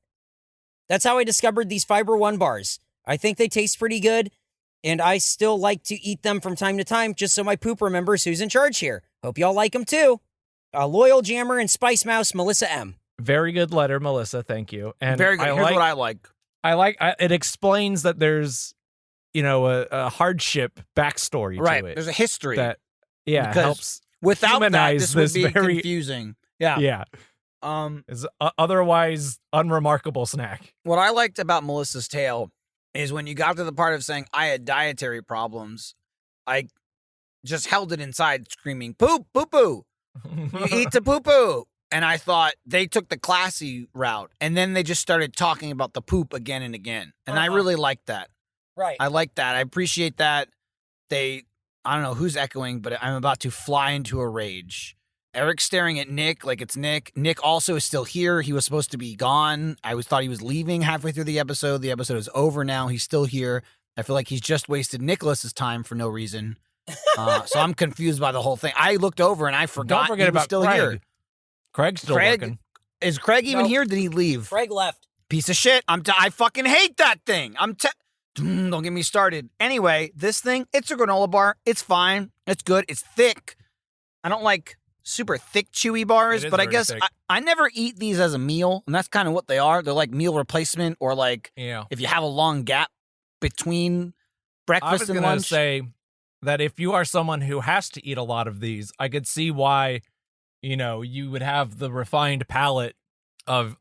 Speaker 3: That's how I discovered these Fiber One bars. I think they taste pretty good, and I still like to eat them from time to time just so my poop remembers who's in charge here. Hope y'all like them too. A loyal jammer and spice mouse, Melissa M.
Speaker 4: Very good letter, Melissa. Thank you. And
Speaker 2: very good. Here's what I like.
Speaker 4: It explains that there's, a hardship backstory to it.
Speaker 2: There's a history.
Speaker 4: That helps
Speaker 2: without
Speaker 4: humanize
Speaker 2: that, this would be
Speaker 4: very
Speaker 2: confusing. Yeah.
Speaker 4: Yeah. Is otherwise unremarkable snack.
Speaker 2: What I liked about Melissa's tale is when you got to the part of saying I had dietary problems, I just held it inside screaming, poop, poo-poo. You eat the poo-poo. And I thought they took the classy route. And then they just started talking about the poop again and again. And I really liked that.
Speaker 3: Right.
Speaker 2: I like that. I appreciate that. I don't know who's echoing, but I'm about to fly into a rage. Eric's staring at Nick like it's Nick. Nick also is still here. He was supposed to be gone. I thought he was leaving halfway through the episode. The episode is over now. He's still here. I feel like he's just wasted Nicholas's time for no reason. So I'm confused by the whole thing. I looked over and I forgot.
Speaker 4: Don't forget
Speaker 2: he was
Speaker 4: about
Speaker 2: still
Speaker 4: Craig.
Speaker 2: here.
Speaker 4: Craig's still working.
Speaker 2: Is Craig even here? Did he leave?
Speaker 3: Craig left.
Speaker 2: Piece of shit. I fucking hate that thing. Don't get me started. Anyway, this thing, it's a granola bar. It's fine. It's good. It's thick. I don't like super thick, chewy bars, but I guess I never eat these as a meal, and that's kind of what they are. They're like meal replacement, or like if you have a long gap between breakfast and lunch.
Speaker 4: I was going to say that if you are someone who has to eat a lot of these, I could see why, you would have the refined palate of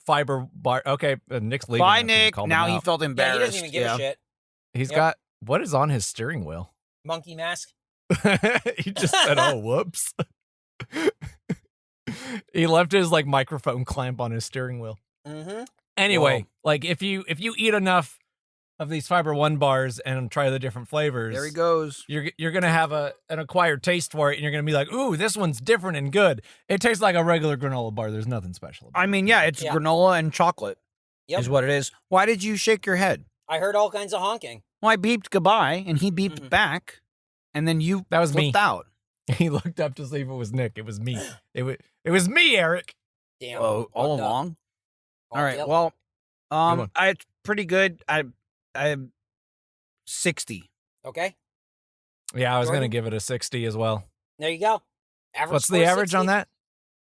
Speaker 4: fiber bar. Okay, Nick's leaving.
Speaker 2: Bye, Nick. Now he felt embarrassed.
Speaker 3: He doesn't even give a shit.
Speaker 4: He's got, what is on his steering wheel?
Speaker 3: Monkey mask.
Speaker 4: He just said, oh, whoops. He left his like microphone clamp on his steering wheel.
Speaker 3: Mm-hmm.
Speaker 4: Anyway, like if you eat enough of these Fiber One bars and try the different flavors,
Speaker 2: There he goes.
Speaker 4: you're gonna have an acquired taste for it, and you're gonna be like, ooh, this one's different and good. It tastes like a regular granola bar. There's nothing special about it.
Speaker 2: I mean, yeah, it's granola and chocolate
Speaker 3: Yep.
Speaker 2: is what it is. Why did you shake your head?
Speaker 3: I heard all kinds of honking.
Speaker 2: Well, I beeped goodbye, and he beeped back, and then you
Speaker 4: That was
Speaker 2: flipped
Speaker 4: me.
Speaker 2: out.
Speaker 4: He looked up to see if it was Nick. It was me. It was me, Eric.
Speaker 3: Damn.
Speaker 2: Oh, all
Speaker 3: fucked up.
Speaker 2: along. All right.
Speaker 3: Yep.
Speaker 2: Well,
Speaker 4: one.
Speaker 2: it's pretty good. I'm 60.
Speaker 3: Okay.
Speaker 4: Yeah, I was
Speaker 3: Jordan?
Speaker 4: gonna give it a 60 as well.
Speaker 3: There you go. Average
Speaker 4: What's
Speaker 3: score
Speaker 4: the average
Speaker 3: 60.
Speaker 4: on that?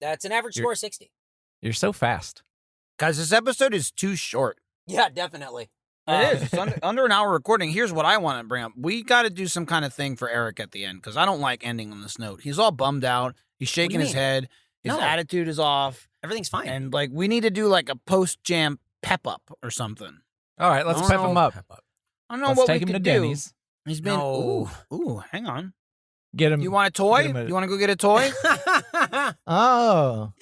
Speaker 3: That's an average
Speaker 4: You're-
Speaker 3: score of 60.
Speaker 4: You're so fast.
Speaker 2: Guys, this episode is too short.
Speaker 3: Yeah, definitely.
Speaker 2: It is. It's under an hour recording. Here's what I want to bring up. We got to do some kind of thing for Eric at the end because I don't like ending on this note. He's all bummed out. He's shaking his
Speaker 3: mean?
Speaker 2: head. His
Speaker 3: No.
Speaker 2: attitude is off.
Speaker 3: Everything's fine.
Speaker 2: And like, we need to do like a post-jam pep up or something.
Speaker 4: All right, let's
Speaker 2: I
Speaker 4: pep
Speaker 2: don't
Speaker 4: him
Speaker 2: know.
Speaker 4: up.
Speaker 2: I don't know
Speaker 4: Let's
Speaker 2: what
Speaker 4: take
Speaker 2: we
Speaker 4: him to
Speaker 2: could do.
Speaker 4: Denny's.
Speaker 2: He's been.
Speaker 3: No.
Speaker 2: Ooh, hang on.
Speaker 4: Get him.
Speaker 2: You want a toy?
Speaker 4: get him a-
Speaker 2: You want to go get a toy?
Speaker 4: Oh,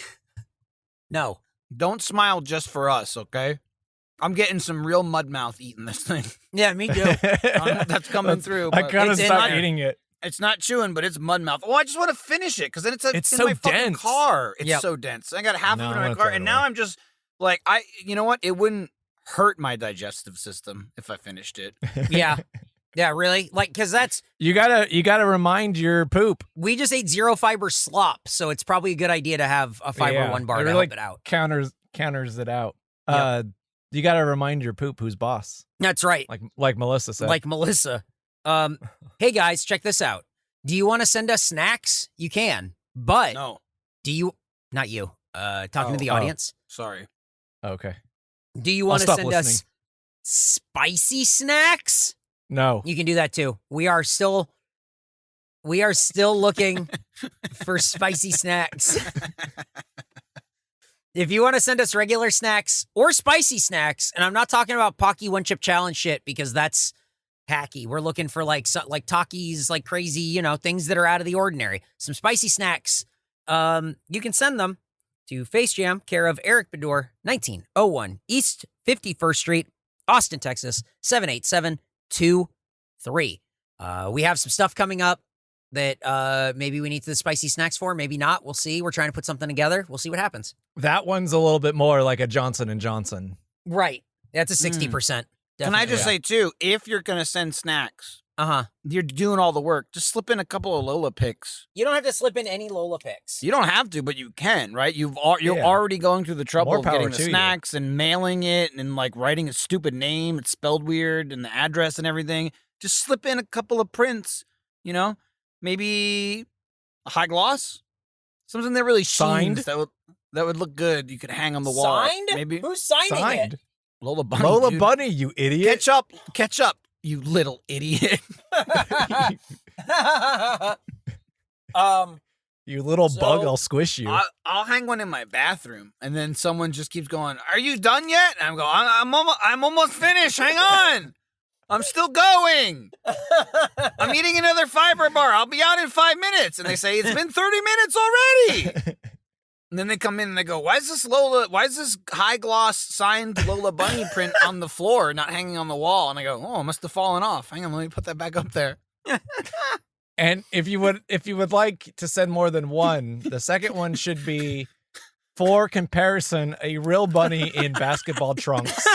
Speaker 3: No.
Speaker 2: Don't smile just for us, okay? I'm getting some real mud mouth eating this thing.
Speaker 3: Yeah, me too.
Speaker 2: That's coming through.
Speaker 4: I
Speaker 2: but
Speaker 4: gotta
Speaker 2: it's in
Speaker 4: stop
Speaker 2: there.
Speaker 4: eating it.
Speaker 2: It's not chewing, but it's mud mouth. Oh, I just want to finish it because then it's
Speaker 4: It's
Speaker 2: in
Speaker 4: so
Speaker 2: my fucking
Speaker 4: dense.
Speaker 2: car. It's
Speaker 3: Yep.
Speaker 2: so dense. I got half
Speaker 4: No,
Speaker 2: of it
Speaker 4: I
Speaker 2: in my
Speaker 4: wanna
Speaker 2: car,
Speaker 4: throw it
Speaker 2: and now
Speaker 4: away.
Speaker 2: I'm just like, you know what? It wouldn't hurt my digestive system if I finished it.
Speaker 3: Yeah. Yeah, really? Like, because
Speaker 4: You gotta remind your poop.
Speaker 3: we just ate zero fiber slop, so it's probably a good idea to have a fiber
Speaker 4: Yeah,
Speaker 3: one bar
Speaker 4: it
Speaker 3: to
Speaker 4: really
Speaker 3: help it out.
Speaker 4: counters it out.
Speaker 3: Yep.
Speaker 4: You gotta remind your poop who's boss,
Speaker 3: That's right.
Speaker 4: like Melissa said.
Speaker 3: Like Melissa. Hey guys, check this out. Do you want to send us snacks? You can. But
Speaker 2: No,
Speaker 3: do you not you? Talking to the
Speaker 4: Oh.
Speaker 3: audience.
Speaker 2: sorry.
Speaker 4: Okay.
Speaker 3: Do you
Speaker 4: I'll
Speaker 3: want to
Speaker 4: stop
Speaker 3: send
Speaker 4: listening.
Speaker 3: us spicy snacks?
Speaker 4: No.
Speaker 3: You can do that too. We are still looking for spicy snacks. If you want to send us regular snacks or spicy snacks, and I'm not talking about Pocky One Chip Challenge shit because that's hacky. We're looking for like Takis, like crazy, things that are out of the ordinary. Some spicy snacks. You can send them to Face Jam, care of Eric Bedore, 1901 East 51st Street, Austin, Texas, 78723. We have some stuff coming up that maybe we need the spicy snacks for, maybe not. We'll see. We're trying to put something together. We'll see what happens.
Speaker 4: That one's a little bit more like a Johnson & Johnson.
Speaker 3: Right. That's a 60%.
Speaker 2: Can I just
Speaker 4: Yeah.
Speaker 2: say too, if you're gonna send snacks,
Speaker 3: Uh-huh.
Speaker 2: you're doing all the work. Just slip in a couple of Lola picks.
Speaker 3: You don't have to slip in any Lola picks.
Speaker 2: You don't have to, but you can, right? You're
Speaker 4: Yeah.
Speaker 2: already going through the trouble
Speaker 4: More
Speaker 2: of getting
Speaker 4: power
Speaker 2: the
Speaker 4: to you.
Speaker 2: snacks and mailing it and like writing a stupid name. It's spelled weird and the address and everything. Just slip in a couple of prints, maybe a high gloss, something that really
Speaker 4: Signed?
Speaker 2: sheens that would look good. You could hang on the wall.
Speaker 3: Signed?
Speaker 2: Maybe
Speaker 3: Who's signing
Speaker 4: Signed.
Speaker 2: Lola Bunny.
Speaker 4: Lola
Speaker 2: dude.
Speaker 4: Bunny, you idiot.
Speaker 2: Catch up, you little idiot.
Speaker 3: it?
Speaker 4: You little
Speaker 3: So-
Speaker 4: bug, I'll squish you.
Speaker 2: I'll hang one in my bathroom, and then someone just keeps going, "Are you done yet?" And I'm going, I'm almost finished. Hang on, I'm still going. I'm eating another fiber bar. I'll be out in 5 minutes. And they say it's been 30 minutes already. And then they come in and they go, Why is this high gloss signed Lola Bunny print on the floor, not hanging on the wall? And I go, oh, it must have fallen off. Hang on, let me put that back up there.
Speaker 4: And if you would like to send more than one, the second one should be, for comparison, a real bunny in basketball trunks.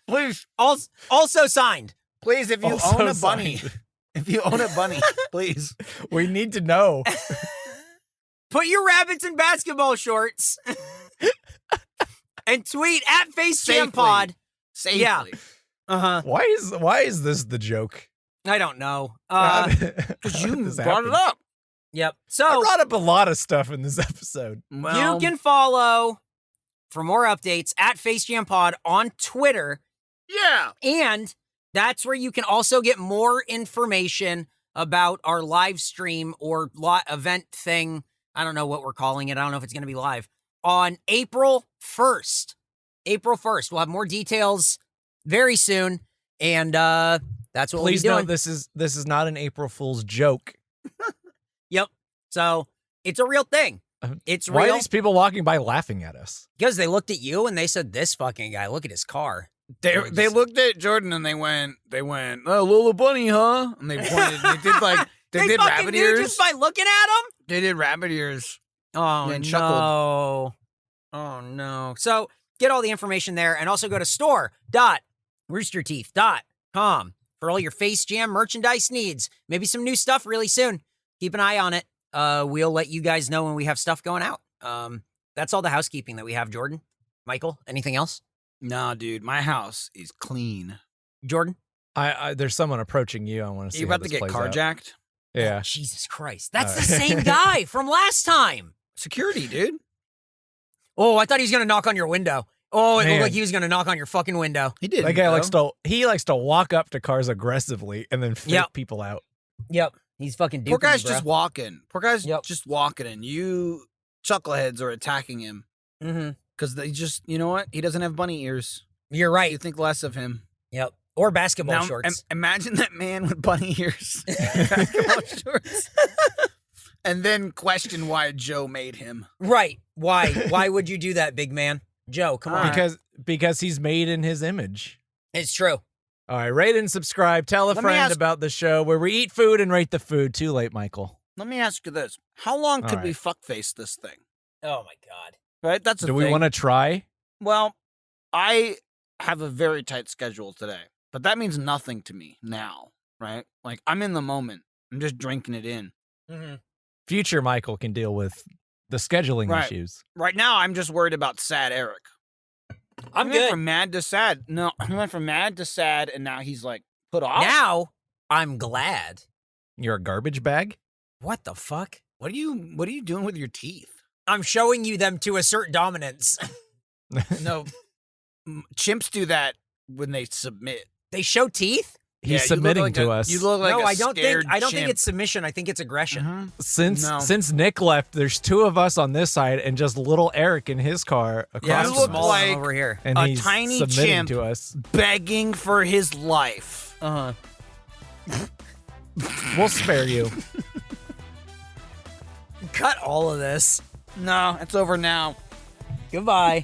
Speaker 2: Please,
Speaker 3: Also signed.
Speaker 2: please, if you
Speaker 4: Also
Speaker 2: own a bunny,
Speaker 4: signed.
Speaker 2: if you own a bunny, please.
Speaker 4: We need to know.
Speaker 3: Put your rabbits in basketball shorts and tweet at FaceJamPod.
Speaker 2: Safely.
Speaker 3: Yeah. Uh-huh.
Speaker 4: Why is this the joke?
Speaker 3: I don't know.
Speaker 2: Because you brought it up.
Speaker 3: Yep.
Speaker 4: I
Speaker 3: So
Speaker 4: brought up a lot of stuff in this episode.
Speaker 2: Well,
Speaker 3: you can follow for more updates at FaceJamPod on Twitter.
Speaker 2: Yeah.
Speaker 3: And that's where you can also get more information about our live stream or event thing. I don't know what we're calling it. I don't know if it's going to be live on April 1st. April 1st. We'll have more details very soon. And that's what
Speaker 4: Please
Speaker 3: we'll be
Speaker 4: note
Speaker 3: doing.
Speaker 4: this is not an April Fool's joke.
Speaker 3: Yep. So It's a real thing. It's
Speaker 4: Why
Speaker 3: real.
Speaker 4: are these people walking by laughing at us?
Speaker 3: Because they looked at you and they said, "This fucking guy, look at his car."
Speaker 2: They looked at Jordan and they went, "Oh, Lola Bunny, huh?" And they pointed. They did like they did
Speaker 3: fucking
Speaker 2: rabbit
Speaker 3: knew
Speaker 2: ears.
Speaker 3: just by looking at him.
Speaker 2: They did rabbit ears.
Speaker 3: Oh,
Speaker 2: And
Speaker 3: no.
Speaker 2: chuckled.
Speaker 3: Oh, no. So get all the information there and also go to store.roosterteeth.com for all your Face Jam merchandise needs. Maybe some new stuff really soon. Keep an eye on it. We'll let you guys know when we have stuff going out. That's all the housekeeping that we have, Jordan. Michael, anything else?
Speaker 2: Nah, dude, my house is clean.
Speaker 3: Jordan?
Speaker 4: I there's someone approaching you. I want to see.
Speaker 2: You
Speaker 4: how
Speaker 2: about to
Speaker 4: this
Speaker 2: get
Speaker 4: plays out.
Speaker 2: carjacked?
Speaker 4: Yeah.
Speaker 3: Oh, Jesus Christ. That's the same guy from last time.
Speaker 2: Security, dude.
Speaker 3: Oh, I thought he was going to knock on your window. Oh, it
Speaker 4: Man.
Speaker 3: looked like he was going to knock on your fucking window.
Speaker 2: He did.
Speaker 4: That guy likes to walk up to cars aggressively and then fake
Speaker 3: Yep.
Speaker 4: people out.
Speaker 3: Yep. He's fucking duping
Speaker 2: Poor guy's
Speaker 3: you, bro.
Speaker 2: just walking. Poor guy's
Speaker 3: Yep.
Speaker 2: just walking, and you chuckleheads are attacking him
Speaker 3: Mm-hmm.
Speaker 2: because they just, you know what? He doesn't have bunny ears.
Speaker 3: You're right.
Speaker 2: You think less of him.
Speaker 3: Yep. Or basketball
Speaker 2: Now,
Speaker 3: shorts.
Speaker 2: imagine that man with bunny ears, basketball shorts, and then question why Joe made him.
Speaker 3: Right. Why? Why would you do that, big man? Joe, come on.
Speaker 4: Because he's made in his image.
Speaker 3: It's true.
Speaker 4: All right, rate and subscribe. Tell a
Speaker 2: Let me
Speaker 4: friend
Speaker 2: ask-
Speaker 4: about the show where we eat food and rate the food. Too late, Michael.
Speaker 2: Let me ask you this: how long
Speaker 4: All
Speaker 2: could we
Speaker 4: right.
Speaker 2: fuckface this thing?
Speaker 3: Oh, my God.
Speaker 2: Right? That's a
Speaker 4: Do
Speaker 2: thing.
Speaker 4: we want to try?
Speaker 2: Well, I have a very tight schedule today, but that means nothing to me now, right? Like, I'm in the moment. I'm just drinking it in.
Speaker 3: Mm-hmm.
Speaker 4: Future Michael can deal with the scheduling
Speaker 2: Right.
Speaker 4: issues.
Speaker 2: Right now, I'm just worried about sad Eric.
Speaker 3: I'm
Speaker 2: He went
Speaker 3: good.
Speaker 2: from mad to sad. No, he went from mad to sad, and now he's like put off.
Speaker 3: Now, I'm glad.
Speaker 4: You're a garbage bag?
Speaker 3: What the fuck?
Speaker 2: What are you doing with your teeth?
Speaker 3: I'm showing you them to assert dominance.
Speaker 2: No, chimps do that when they submit.
Speaker 3: They show teeth?
Speaker 4: He's
Speaker 2: Yeah, you look
Speaker 4: submitting
Speaker 2: like
Speaker 4: to
Speaker 2: a-
Speaker 4: us.
Speaker 2: You look like
Speaker 3: no,
Speaker 2: a
Speaker 3: I don't think
Speaker 2: scared
Speaker 3: I don't think
Speaker 2: chimp.
Speaker 3: it's submission. I think it's aggression.
Speaker 2: Mhm.
Speaker 4: Since
Speaker 2: No.
Speaker 4: Nick left, there's two of us on this side and just little Eric in his car across
Speaker 3: Yeah,
Speaker 2: You
Speaker 3: I'm
Speaker 2: look
Speaker 4: from
Speaker 3: small
Speaker 4: us.
Speaker 2: like
Speaker 3: over here.
Speaker 4: And
Speaker 2: a
Speaker 4: he's
Speaker 2: tiny
Speaker 4: submitting
Speaker 2: chimp.
Speaker 4: to us.
Speaker 2: begging for his life.
Speaker 3: Uh-huh.
Speaker 4: We'll spare you.
Speaker 3: Cut all of this.
Speaker 2: No, it's over now.
Speaker 3: Goodbye.